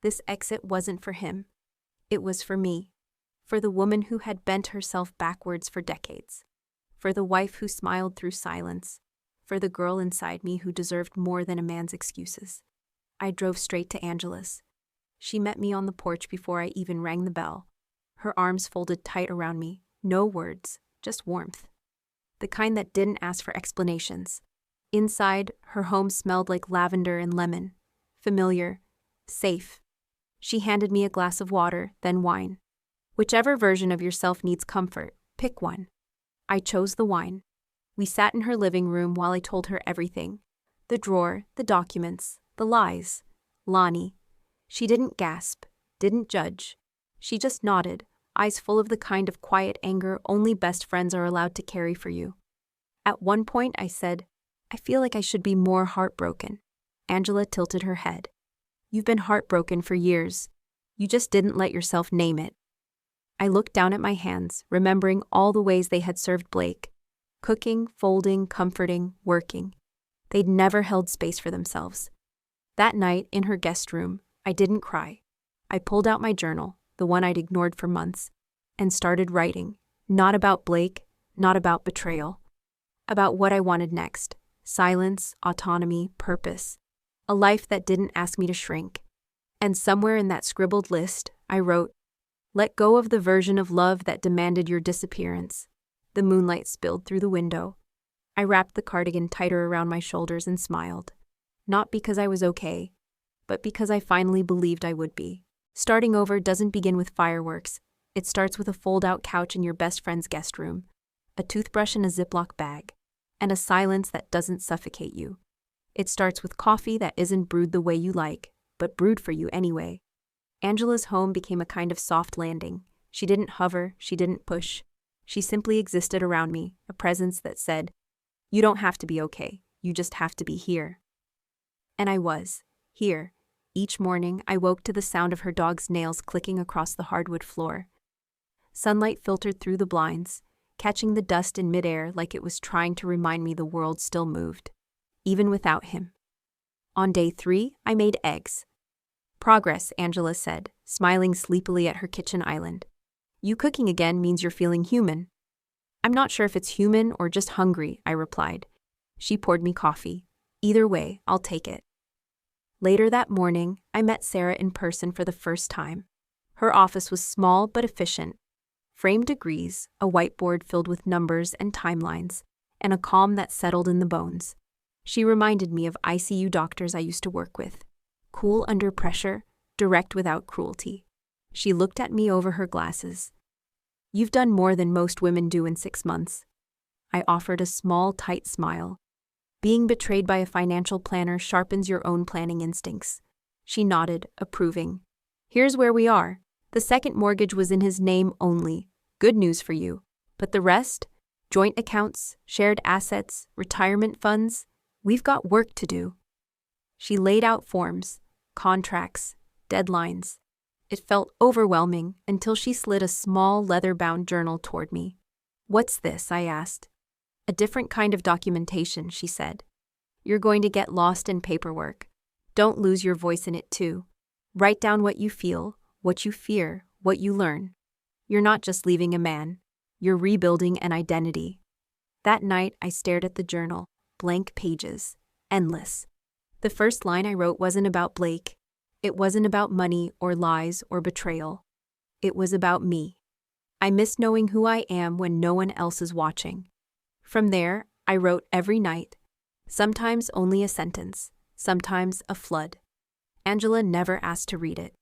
This exit wasn't for him. It was for me. For the woman who had bent herself backwards for decades. For the wife who smiled through silence. For the girl inside me who deserved more than a man's excuses. I drove straight to Angela's. She met me on the porch before I even rang the bell. Her arms folded tight around me. No words, just warmth. The kind that didn't ask for explanations. Inside, her home smelled like lavender and lemon. Familiar. Safe. She handed me a glass of water, then wine. Whichever version of yourself needs comfort, pick one. I chose the wine. We sat in her living room while I told her everything. The drawer, the documents, the lies. Lonnie. She didn't gasp, didn't judge. She just nodded, eyes full of the kind of quiet anger only best friends are allowed to carry for you. At one point I said, I feel like I should be more heartbroken. Angela tilted her head. You've been heartbroken for years. You just didn't let yourself name it. I looked down at my hands, remembering all the ways they had served Blake. Cooking, folding, comforting, working. They'd never held space for themselves. That night, in her guest room, I didn't cry. I pulled out my journal, the one I'd ignored for months, and started writing. Not about Blake, not about betrayal. About what I wanted next. Silence, autonomy, purpose. A life that didn't ask me to shrink. And somewhere in that scribbled list, I wrote, let go of the version of love that demanded your disappearance. The moonlight spilled through the window. I wrapped the cardigan tighter around my shoulders and smiled. Not because I was okay, but because I finally believed I would be. Starting over doesn't begin with fireworks. It starts with a fold-out couch in your best friend's guest room, a toothbrush in a Ziploc bag, and a silence that doesn't suffocate you. It starts with coffee that isn't brewed the way you like, but brewed for you anyway. Angela's home became a kind of soft landing. She didn't hover, she didn't push. She simply existed around me, a presence that said, you don't have to be okay, you just have to be here. And I was, here. Each morning, I woke to the sound of her dog's nails clicking across the hardwood floor. Sunlight filtered through the blinds, catching the dust in midair like it was trying to remind me the world still moved, even without him. On day 3, I made eggs. Progress, Angela said, smiling sleepily at her kitchen island. You cooking again means you're feeling human. I'm not sure if it's human or just hungry, I replied. She poured me coffee. Either way, I'll take it. Later that morning, I met Sarah in person for the first time. Her office was small but efficient. Framed degrees, a whiteboard filled with numbers and timelines, and a calm that settled in the bones. She reminded me of ICU doctors I used to work with. Cool under pressure, direct without cruelty. She looked at me over her glasses. You've done more than most women do in 6 months. I offered a small, tight smile. Being betrayed by a financial planner sharpens your own planning instincts. She nodded, approving. Here's where we are. The second mortgage was in his name only. Good news for you. But the rest? Joint accounts, shared assets, retirement funds? We've got work to do. She laid out forms, contracts, deadlines. It felt overwhelming until she slid a small leather-bound journal toward me. What's this? I asked. A different kind of documentation, she said. You're going to get lost in paperwork. Don't lose your voice in it too. Write down what you feel, what you fear, what you learn. You're not just leaving a man. You're rebuilding an identity. That night, I stared at the journal. Blank pages. Endless. The first line I wrote wasn't about Blake. It wasn't about money or lies or betrayal. It was about me. I miss knowing who I am when no one else is watching. From there, I wrote every night. Sometimes only a sentence, sometimes a flood. Angela never asked to read it.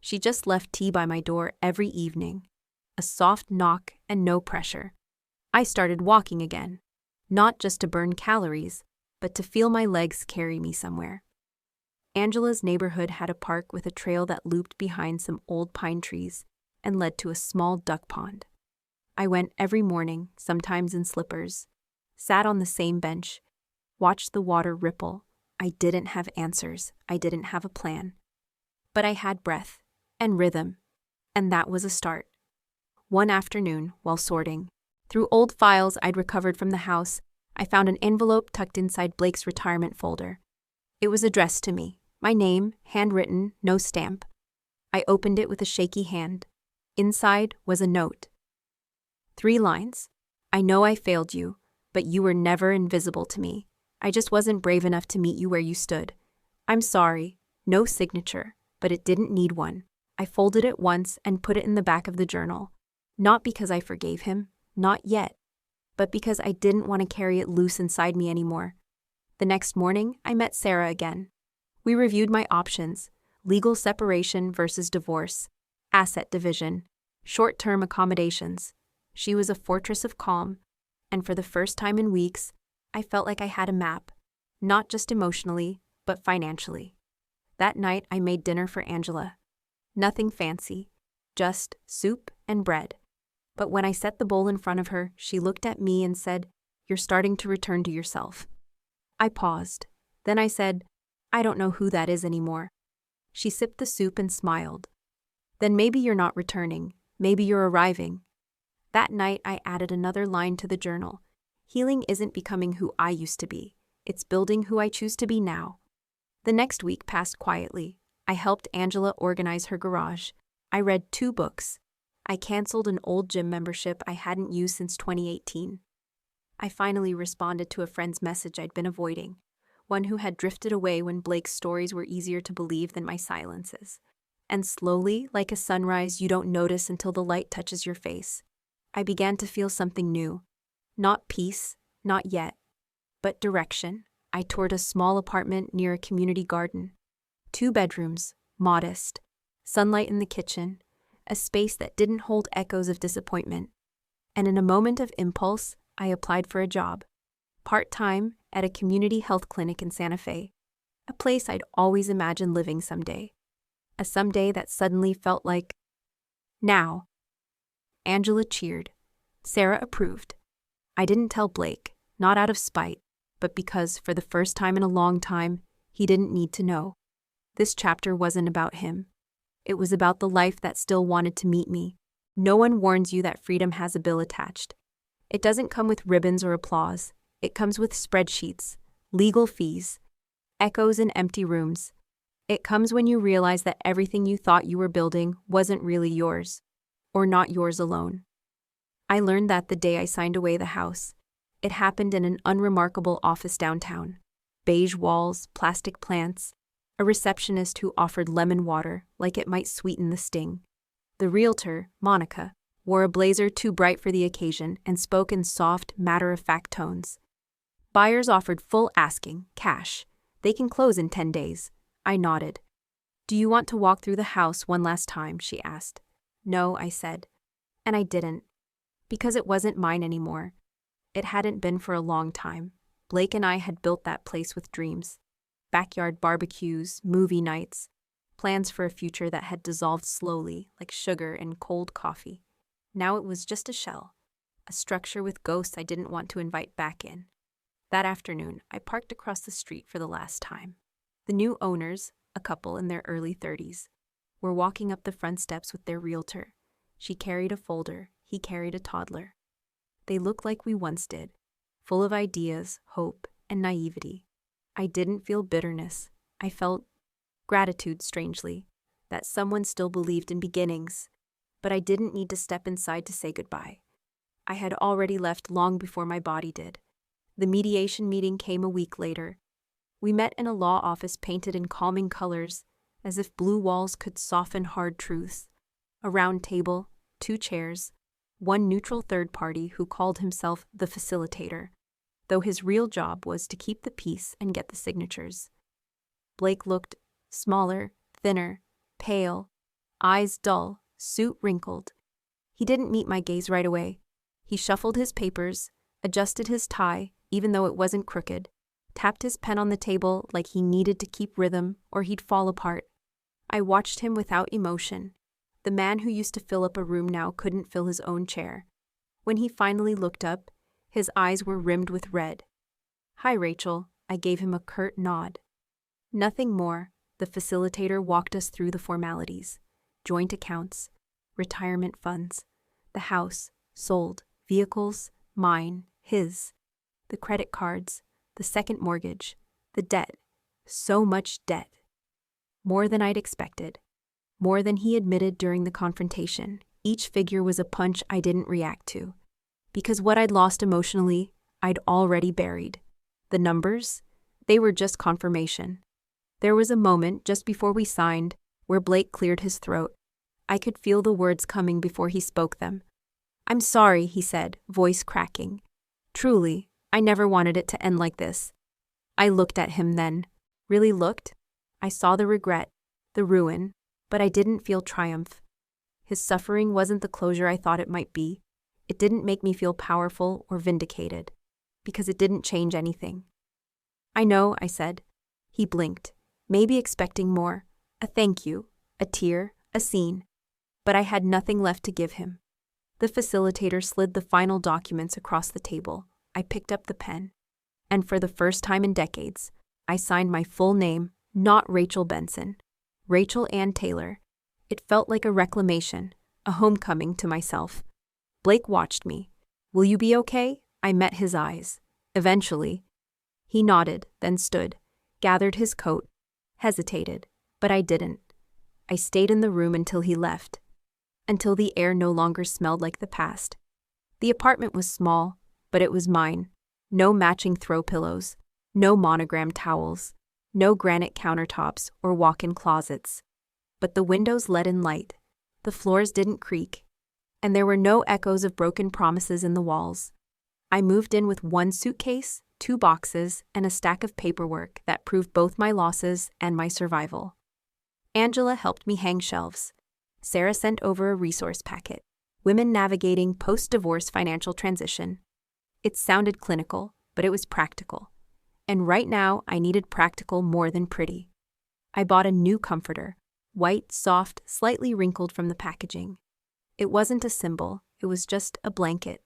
She just left tea by my door every evening. A soft knock and no pressure. I started walking again. Not just to burn calories, but to feel my legs carry me somewhere. Angela's neighborhood had a park with a trail that looped behind some old pine trees and led to a small duck pond. I went every morning, sometimes in slippers, sat on the same bench, watched the water ripple. I didn't have answers. I didn't have a plan. But I had breath and rhythm, and that was a start. One afternoon, while sorting through old files I'd recovered from the house, I found an envelope tucked inside Blake's retirement folder. It was addressed to me, my name, handwritten, no stamp. I opened it with a shaky hand. Inside was a note. 3 lines. I know I failed you, but you were never invisible to me. I just wasn't brave enough to meet you where you stood. I'm sorry. No signature, but it didn't need one. I folded it once and put it in the back of the journal. Not because I forgave him, not yet, but because I didn't want to carry it loose inside me anymore. The next morning, I met Sarah again. We reviewed my options: legal separation versus divorce, asset division, short-term accommodations. She was a fortress of calm, and for the first time in weeks, I felt like I had a map, not just emotionally, but financially. That night, I made dinner for Angela. Nothing fancy, just soup and bread. But when I set the bowl in front of her, she looked at me and said, "You're starting to return to yourself." I paused. Then I said, "I don't know who that is anymore." She sipped the soup and smiled. "Then maybe you're not returning. Maybe you're arriving." That night, I added another line to the journal. Healing isn't becoming who I used to be. It's building who I choose to be now. The next week passed quietly. I helped Angela organize her garage. I read 2 books. I canceled an old gym membership I hadn't used since 2018. I finally responded to a friend's message I'd been avoiding, one who had drifted away when Blake's stories were easier to believe than my silences. And slowly, like a sunrise you don't notice until the light touches your face, I began to feel something new. Not peace, not yet, but direction. I toured a small apartment near a community garden. 2 bedrooms, modest, sunlight in the kitchen, a space that didn't hold echoes of disappointment. And in a moment of impulse, I applied for a job. Part-time at a community health clinic in Santa Fe, a place I'd always imagined living someday. A someday that suddenly felt like now. Angela cheered. Sarah approved. I didn't tell Blake, not out of spite, but because, for the first time in a long time, he didn't need to know. This chapter wasn't about him. It was about the life that still wanted to meet me. No one warns you that freedom has a bill attached. It doesn't come with ribbons or applause. It comes with spreadsheets, legal fees, echoes in empty rooms. It comes when you realize that everything you thought you were building wasn't really yours, or not yours alone. I learned that the day I signed away the house. It happened in an unremarkable office downtown. Beige walls, plastic plants, a receptionist who offered lemon water like it might sweeten the sting. The realtor, Monica, wore a blazer too bright for the occasion and spoke in soft, matter-of-fact tones. Buyers offered full asking, cash. They can close in 10 days. I nodded. "Do you want to walk through the house one last time?" she asked. "No," I said. And I didn't. Because it wasn't mine anymore. It hadn't been for a long time. Blake and I had built that place with dreams. Backyard barbecues, movie nights, plans for a future that had dissolved slowly, like sugar in cold coffee. Now it was just a shell, a structure with ghosts I didn't want to invite back in. That afternoon, I parked across the street for the last time. The new owners, a couple in their early 30s, were walking up the front steps with their realtor. She carried a folder, he carried a toddler. They looked like we once did, full of ideas, hope, and naivety. I didn't feel bitterness. I felt gratitude, strangely, that someone still believed in beginnings. But I didn't need to step inside to say goodbye. I had already left long before my body did. The mediation meeting came a week later. We met in a law office painted in calming colors, as if blue walls could soften hard truths. A round table, 2 chairs, one neutral third party who called himself the facilitator, though his real job was to keep the peace and get the signatures. Blake looked smaller, thinner, pale, eyes dull, suit wrinkled. He didn't meet my gaze right away. He shuffled his papers, adjusted his tie, even though it wasn't crooked, tapped his pen on the table like he needed to keep rhythm or he'd fall apart. I watched him without emotion. The man who used to fill up a room now couldn't fill his own chair. When he finally looked up, his eyes were rimmed with red. "Hi, Rachel," I gave him a curt nod. Nothing more. The facilitator walked us through the formalities. Joint accounts, retirement funds, the house, sold, vehicles, mine, his, the credit cards, the second mortgage, the debt, so much debt. More than I'd expected. More than he admitted during the confrontation. Each figure was a punch I didn't react to. Because what I'd lost emotionally, I'd already buried. The numbers? They were just confirmation. There was a moment just before we signed where Blake cleared his throat. I could feel the words coming before he spoke them. "I'm sorry," he said, voice cracking. "Truly, I never wanted it to end like this." I looked at him then. Really looked. I saw the regret, the ruin, but I didn't feel triumph. His suffering wasn't the closure I thought it might be. It didn't make me feel powerful or vindicated, because it didn't change anything. "I know," I said. He blinked, maybe expecting more, a thank you, a tear, a scene. But I had nothing left to give him. The facilitator slid the final documents across the table. I picked up the pen. And for the first time in decades, I signed my full name, not Rachel Benson. Rachel Ann Taylor. It felt like a reclamation, a homecoming to myself. Blake watched me. "Will you be okay?" I met his eyes. Eventually. He nodded, then stood, gathered his coat, hesitated, but I didn't. I stayed in the room until he left. Until the air no longer smelled like the past. The apartment was small, but it was mine. No matching throw pillows, no monogrammed towels, no granite countertops or walk-in closets. But the windows let in light. The floors didn't creak. And there were no echoes of broken promises in the walls. I moved in with one suitcase, 2 boxes, and a stack of paperwork that proved both my losses and my survival. Angela helped me hang shelves. Sarah sent over a resource packet. Women Navigating Post-Divorce Financial Transition. It sounded clinical, but it was practical. And right now, I needed practical more than pretty. I bought a new comforter, white, soft, slightly wrinkled from the packaging. It wasn't a symbol, it was just a blanket.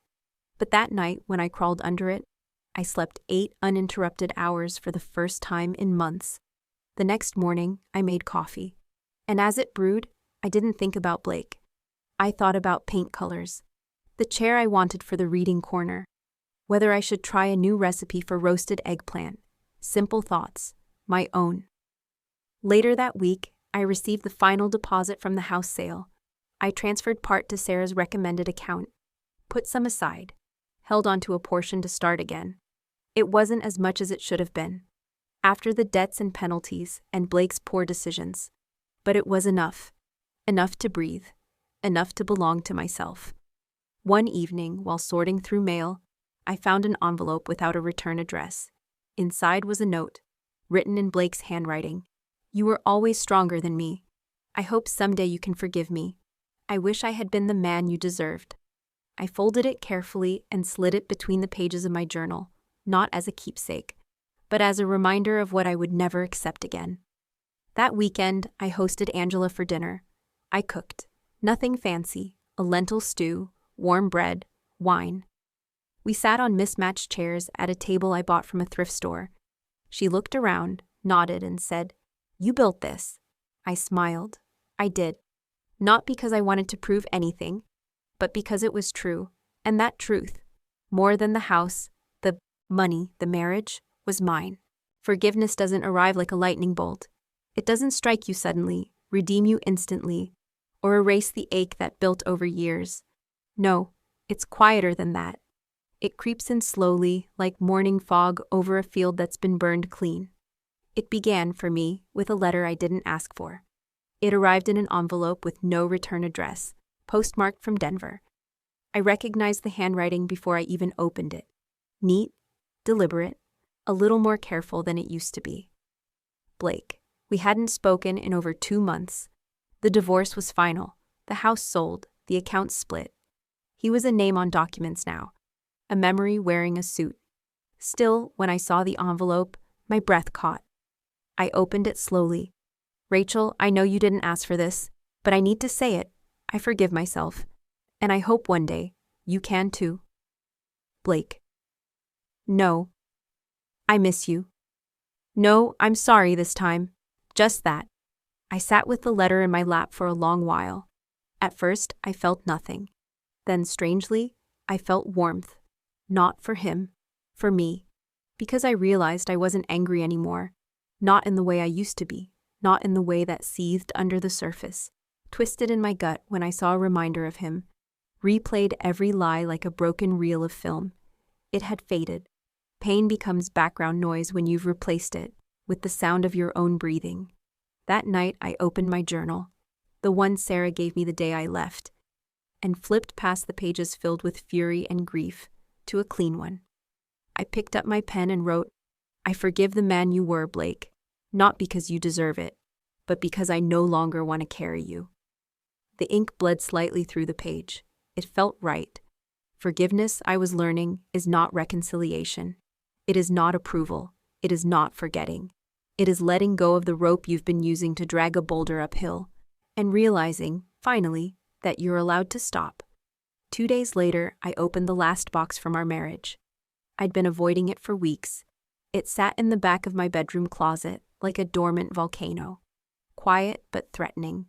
But that night, when I crawled under it, I slept 8 uninterrupted hours for the first time in months. The next morning, I made coffee. And as it brewed, I didn't think about Blake. I thought about paint colors, the chair I wanted for the reading corner, whether I should try a new recipe for roasted eggplant. Simple thoughts, my own. Later that week, I received the final deposit from the house sale. I transferred part to Sarah's recommended account, put some aside, held onto a portion to start again. It wasn't as much as it should have been, after the debts and penalties and Blake's poor decisions. But it was enough. Enough to breathe. Enough to belong to myself. One evening, while sorting through mail, I found an envelope without a return address. Inside was a note, written in Blake's handwriting. "You were always stronger than me. I hope someday you can forgive me. I wish I had been the man you deserved." I folded it carefully and slid it between the pages of my journal, not as a keepsake, but as a reminder of what I would never accept again. That weekend, I hosted Angela for dinner. I cooked. Nothing fancy, a lentil stew, warm bread, wine. We sat on mismatched chairs at a table I bought from a thrift store. She looked around, nodded, and said, "You built this." I smiled. I did. Not because I wanted to prove anything, but because it was true, and that truth, more than the house, the money, the marriage, was mine. Forgiveness doesn't arrive like a lightning bolt. It doesn't strike you suddenly, redeem you instantly, or erase the ache that built over years. No, it's quieter than that. It creeps in slowly, like morning fog over a field that's been burned clean. It began, for me, with a letter I didn't ask for. It arrived in an envelope with no return address, postmarked from Denver. I recognized the handwriting before I even opened it. Neat, deliberate, a little more careful than it used to be. Blake. We hadn't spoken in over 2 months. The divorce was final. The house sold. The accounts split. He was a name on documents now, a memory wearing a suit. Still, when I saw the envelope, my breath caught. I opened it slowly. Rachel, I know you didn't ask for this, but I need to say it. I forgive myself. And I hope one day you can too. Blake. No. I miss you. No, I'm sorry this time. Just that. I sat with the letter in my lap for a long while. At first, I felt nothing. Then, strangely, I felt warmth. Not for him. For me. Because I realized I wasn't angry anymore. Not in the way I used to be. Not in the way that seethed under the surface. Twisted in my gut when I saw a reminder of him. Replayed every lie like a broken reel of film. It had faded. Pain becomes background noise when you've replaced it with the sound of your own breathing. That night, I opened my journal, the one Sarah gave me the day I left, and flipped past the pages filled with fury and grief to a clean one. I picked up my pen and wrote, I forgive the man you were, Blake, not because you deserve it, but because I no longer want to carry you. The ink bled slightly through the page. It felt right. Forgiveness, I was learning, is not reconciliation. It is not approval. It is not forgetting. It is letting go of the rope you've been using to drag a boulder uphill, and realizing, finally, that you're allowed to stop. 2 days later, I opened the last box from our marriage. I'd been avoiding it for weeks. It sat in the back of my bedroom closet, like a dormant volcano. Quiet but threatening.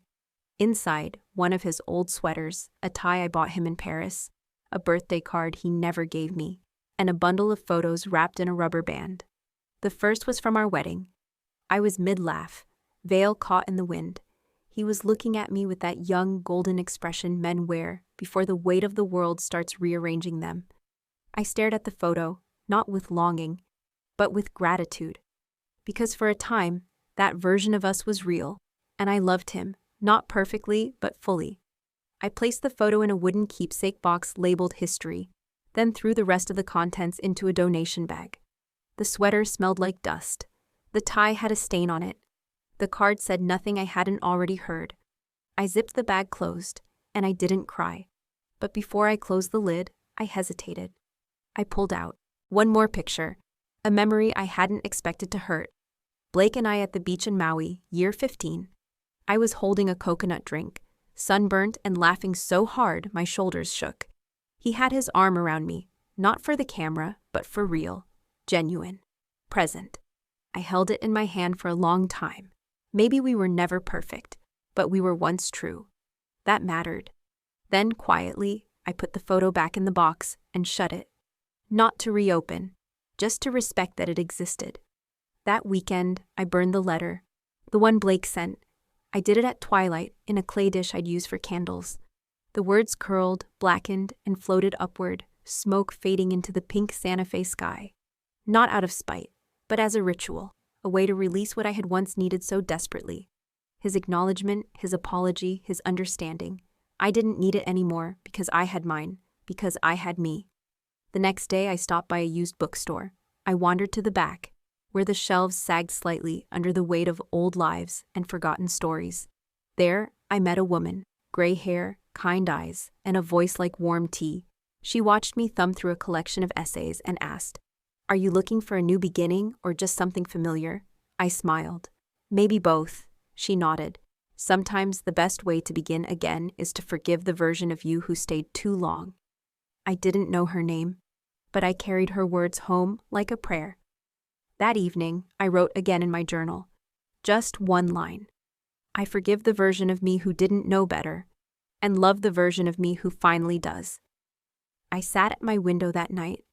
Inside, one of his old sweaters, a tie I bought him in Paris, a birthday card he never gave me, and a bundle of photos wrapped in a rubber band. The first was from our wedding. I was mid-laugh, veil caught in the wind. He was looking at me with that young, golden expression men wear before the weight of the world starts rearranging them. I stared at the photo, not with longing, but with gratitude. Because for a time, that version of us was real, and I loved him, not perfectly, but fully. I placed the photo in a wooden keepsake box labeled History, then threw the rest of the contents into a donation bag. The sweater smelled like dust. The tie had a stain on it. The card said nothing I hadn't already heard. I zipped the bag closed, and I didn't cry. But before I closed the lid, I hesitated. I pulled out one more picture, a memory I hadn't expected to hurt. Blake and I at the beach in Maui, year 15. I was holding a coconut drink, sunburnt and laughing so hard my shoulders shook. He had his arm around me, not for the camera, but for real, genuine, present. I held it in my hand for a long time. Maybe we were never perfect, but we were once true. That mattered. Then, quietly, I put the photo back in the box and shut it. Not to reopen, just to respect that it existed. That weekend, I burned the letter, the one Blake sent. I did it at twilight in a clay dish I'd use for candles. The words curled, blackened, and floated upward, smoke fading into the pink Santa Fe sky. Not out of spite, but as a ritual, a way to release what I had once needed so desperately. His acknowledgement, his apology, his understanding. I didn't need it anymore because I had mine, because I had me. The next day I stopped by a used bookstore. I wandered to the back, where the shelves sagged slightly under the weight of old lives and forgotten stories. There, I met a woman, gray hair, kind eyes, and a voice like warm tea. She watched me thumb through a collection of essays and asked, "Are you looking for a new beginning or just something familiar?" I smiled. "Maybe both," she nodded. "Sometimes the best way to begin again is to forgive the version of you who stayed too long." I didn't know her name, but I carried her words home like a prayer. That evening, I wrote again in my journal. Just one line. I forgive the version of me who didn't know better, and love the version of me who finally does. I sat at my window that night,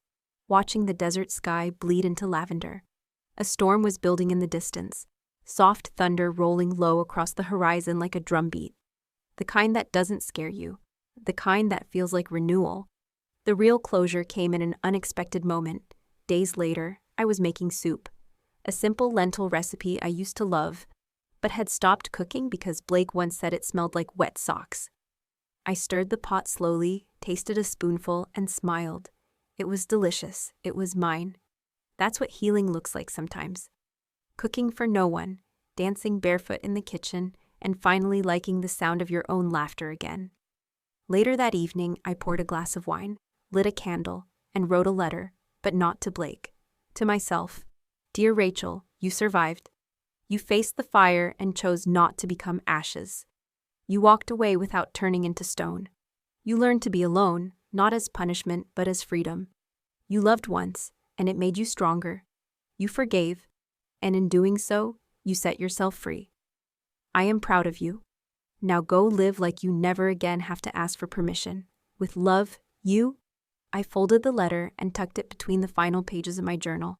watching the desert sky bleed into lavender. A storm was building in the distance, soft thunder rolling low across the horizon like a drumbeat. The kind that doesn't scare you, the kind that feels like renewal. The real closure came in an unexpected moment. Days later, I was making soup, a simple lentil recipe I used to love, but had stopped cooking because Blake once said it smelled like wet socks. I stirred the pot slowly, tasted a spoonful, and smiled. It was delicious. It was mine. That's what healing looks like sometimes. Cooking for no one, dancing barefoot in the kitchen, and finally liking the sound of your own laughter again. Later that evening, I poured a glass of wine, lit a candle, and wrote a letter, but not to Blake. To myself. Dear Rachel, you survived. You faced the fire and chose not to become ashes. You walked away without turning into stone. You learned to be alone, not as punishment but as freedom. You loved once, and it made you stronger. You forgave, and in doing so, you set yourself free. I am proud of you. Now go live like you never again have to ask for permission. With love, you. I folded the letter and tucked it between the final pages of my journal.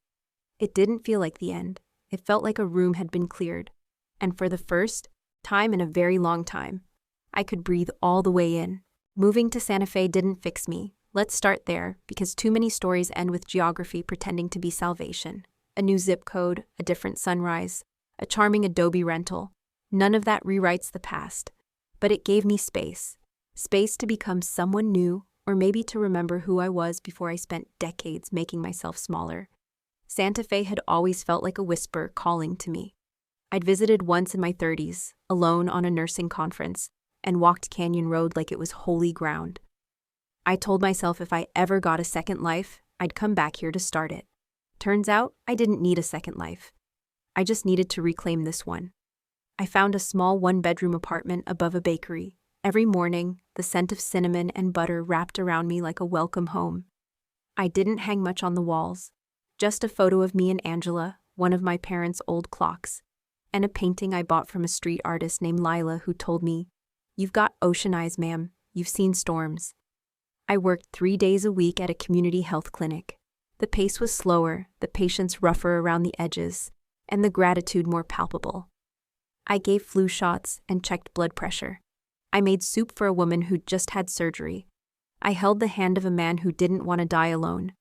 It didn't feel like the end. It felt like a room had been cleared. And for the first time in a very long time, I could breathe all the way in. Moving to Santa Fe didn't fix me. Let's start there, because too many stories end with geography pretending to be salvation. A new zip code, a different sunrise, a charming Adobe rental. None of that rewrites the past. But it gave me space. Space to become someone new, or maybe to remember who I was before I spent decades making myself smaller. Santa Fe had always felt like a whisper calling to me. I'd visited once in my 30s, alone on a nursing conference, and walked Canyon Road like it was holy ground. I told myself if I ever got a second life, I'd come back here to start it. Turns out, I didn't need a second life. I just needed to reclaim this one. I found a small one-bedroom apartment above a bakery. Every morning, the scent of cinnamon and butter wrapped around me like a welcome home. I didn't hang much on the walls. Just a photo of me and Angela, one of my parents' old clocks, and a painting I bought from a street artist named Lila who told me, "You've got ocean eyes, ma'am. You've seen storms." I worked 3 days a week at a community health clinic. The pace was slower, the patients rougher around the edges, and the gratitude more palpable. I gave flu shots and checked blood pressure. I made soup for a woman who'd just had surgery. I held the hand of a man who didn't want to die alone.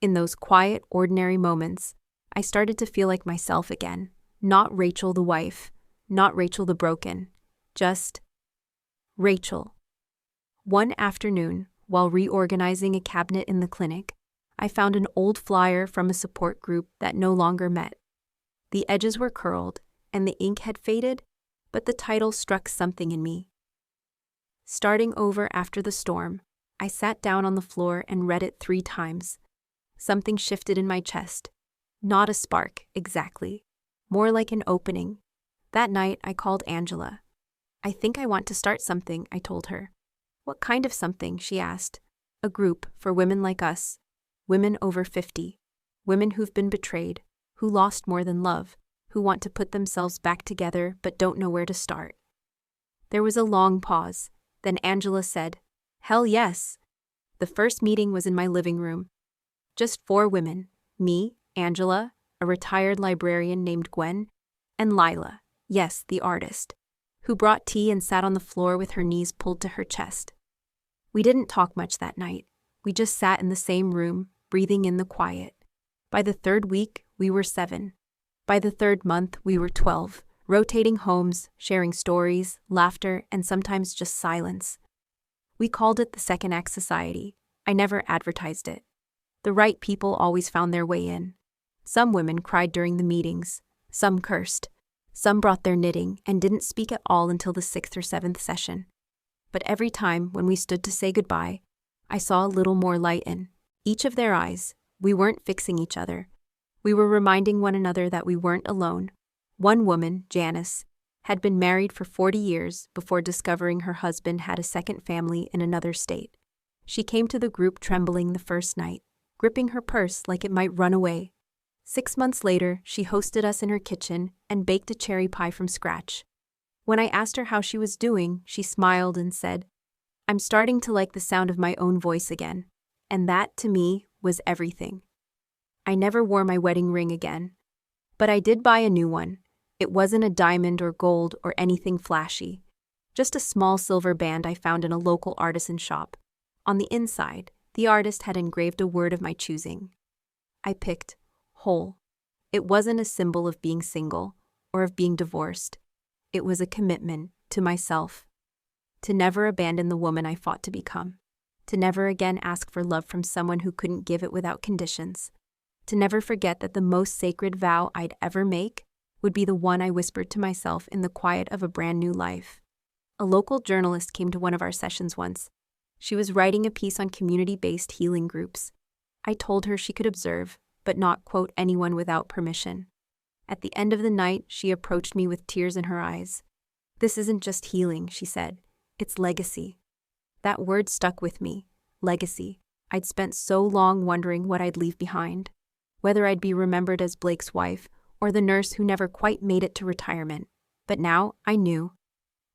In those quiet, ordinary moments, I started to feel like myself again. Not Rachel the wife, not Rachel the broken, just Rachel. One afternoon, while reorganizing a cabinet in the clinic, I found an old flyer from a support group that no longer met. The edges were curled, and the ink had faded, but the title struck something in me. Starting over after the storm, I sat down on the floor and read it 3 times. Something shifted in my chest. Not a spark, exactly. More like an opening. That night, I called Angela. "I think I want to start something," I told her. "What kind of something?" she asked. "A group for women like us. Women over 50. Women who've been betrayed, who lost more than love, who want to put themselves back together but don't know where to start." There was a long pause. Then Angela said, "Hell yes." The first meeting was in my living room. Just 4 women, me, Angela, a retired librarian named Gwen, and Lila, yes, the artist, who brought tea and sat on the floor with her knees pulled to her chest. We didn't talk much that night. We just sat in the same room, breathing in the quiet. By the 3rd week, we were 7. By the 3rd month, we were 12, rotating homes, sharing stories, laughter, and sometimes just silence. We called it the Second Act Society. I never advertised it. The right people always found their way in. Some women cried during the meetings. Some cursed. Some brought their knitting and didn't speak at all until the 6th or 7th session. But every time when we stood to say goodbye, I saw a little more light in each of their eyes. We weren't fixing each other. We were reminding one another that we weren't alone. One woman, Janice, had been married for 40 years before discovering her husband had a second family in another state. She came to the group trembling the first night, gripping her purse like it might run away. 6 months later, she hosted us in her kitchen and baked a cherry pie from scratch. When I asked her how she was doing, she smiled and said, "I'm starting to like the sound of my own voice again." And that, to me, was everything. I never wore my wedding ring again. But I did buy a new one. It wasn't a diamond or gold or anything flashy. Just a small silver band I found in a local artisan shop. On the inside, the artist had engraved a word of my choosing. I picked whole. It wasn't a symbol of being single or of being divorced. It was a commitment to myself. To never abandon the woman I fought to become. To never again ask for love from someone who couldn't give it without conditions. To never forget that the most sacred vow I'd ever make would be the one I whispered to myself in the quiet of a brand new life. A local journalist came to one of our sessions once. She was writing a piece on community-based healing groups. I told her she could observe, but not quote anyone without permission. At the end of the night, she approached me with tears in her eyes. "This isn't just healing," she said. "It's legacy." That word stuck with me. Legacy. I'd spent so long wondering what I'd leave behind. Whether I'd be remembered as Blake's wife or the nurse who never quite made it to retirement. But now I knew.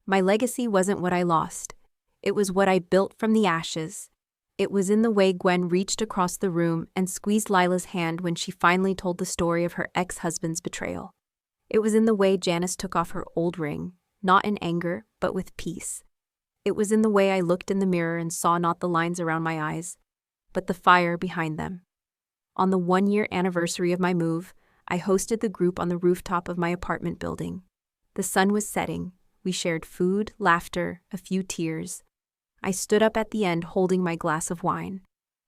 My legacy wasn't what I lost. It was what I built from the ashes. It was in the way Gwen reached across the room and squeezed Lila's hand when she finally told the story of her ex-husband's betrayal. It was in the way Janice took off her old ring, not in anger, but with peace. It was in the way I looked in the mirror and saw not the lines around my eyes, but the fire behind them. On the 1-year anniversary of my move, I hosted the group on the rooftop of my apartment building. The sun was setting. We shared food, laughter, a few tears. I stood up at the end holding my glass of wine.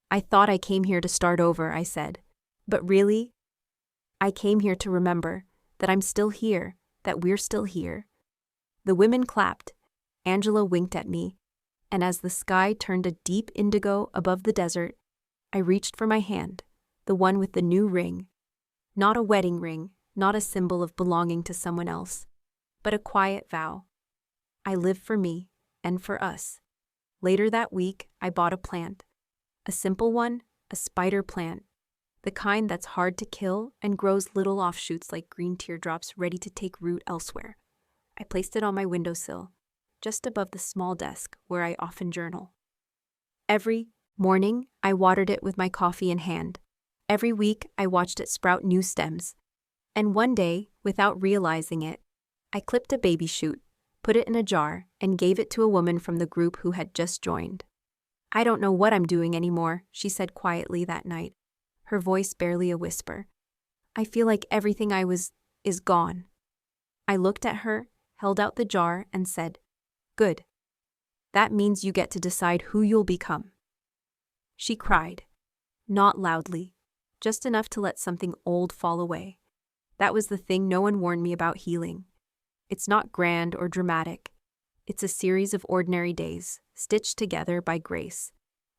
"I thought I came here to start over," I said. "But really, I came here to remember that I'm still here, that we're still here." The women clapped. Angela winked at me, and as the sky turned a deep indigo above the desert, I reached for my hand, the one with the new ring. Not a wedding ring, not a symbol of belonging to someone else, but a quiet vow. I live for me and for us. Later that week, I bought a plant. A simple one, a spider plant. The kind that's hard to kill and grows little offshoots like green teardrops ready to take root elsewhere. I placed it on my windowsill, just above the small desk where I often journal. Every morning, I watered it with my coffee in hand. Every week, I watched it sprout new stems. And one day, without realizing it, I clipped a baby shoot, put it in a jar, and gave it to a woman from the group who had just joined. "I don't know what I'm doing anymore," she said quietly that night, her voice barely a whisper. "I feel like everything I was is gone." I looked at her, held out the jar, and said, "Good. That means you get to decide who you'll become." She cried. Not loudly, just enough to let something old fall away. That was the thing no one warned me about healing. It's not grand or dramatic. It's a series of ordinary days, stitched together by grace.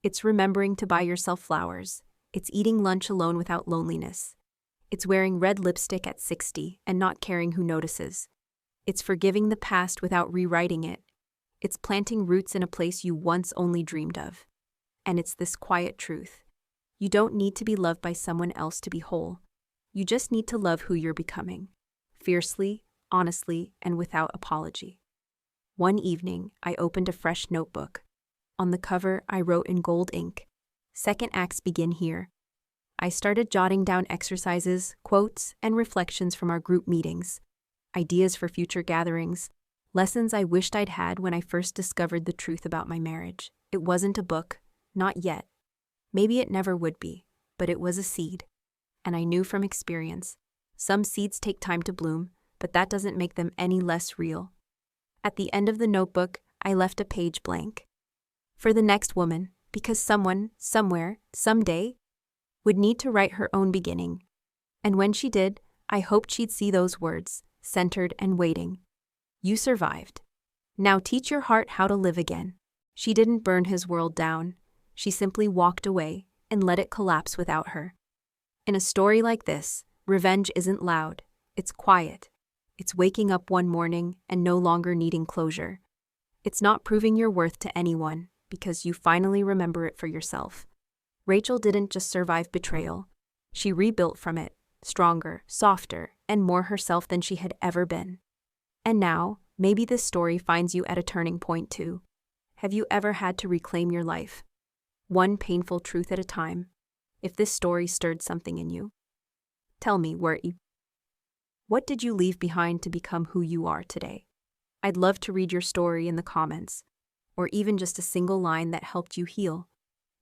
It's remembering to buy yourself flowers. It's eating lunch alone without loneliness. It's wearing red lipstick at 60 and not caring who notices. It's forgiving the past without rewriting it. It's planting roots in a place you once only dreamed of. And it's this quiet truth. You don't need to be loved by someone else to be whole. You just need to love who you're becoming. Fiercely, honestly, and without apology. One evening, I opened a fresh notebook. On the cover, I wrote in gold ink, "Second acts begin here." I started jotting down exercises, quotes, and reflections from our group meetings, ideas for future gatherings, lessons I wished I'd had when I first discovered the truth about my marriage. It wasn't a book, not yet. Maybe it never would be, but it was a seed. And I knew from experience, some seeds take time to bloom, but that doesn't make them any less real. At the end of the notebook, I left a page blank. For the next woman, because someone, somewhere, someday, would need to write her own beginning. And when she did, I hoped she'd see those words, centered and waiting. "You survived. Now teach your heart how to live again." She didn't burn his world down. She simply walked away and let it collapse without her. In a story like this, revenge isn't loud. It's quiet. It's waking up one morning and no longer needing closure. It's not proving your worth to anyone because you finally remember it for yourself. Rachel didn't just survive betrayal. She rebuilt from it, stronger, softer, and more herself than she had ever been. And now, maybe this story finds you at a turning point too. Have you ever had to reclaim your life? One painful truth at a time. If this story stirred something in you, tell me, what did you leave behind to become who you are today? I'd love to read your story in the comments, or even just a single line that helped you heal.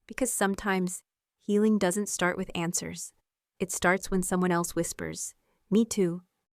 Because sometimes, healing doesn't start with answers. It starts when someone else whispers, "Me too,"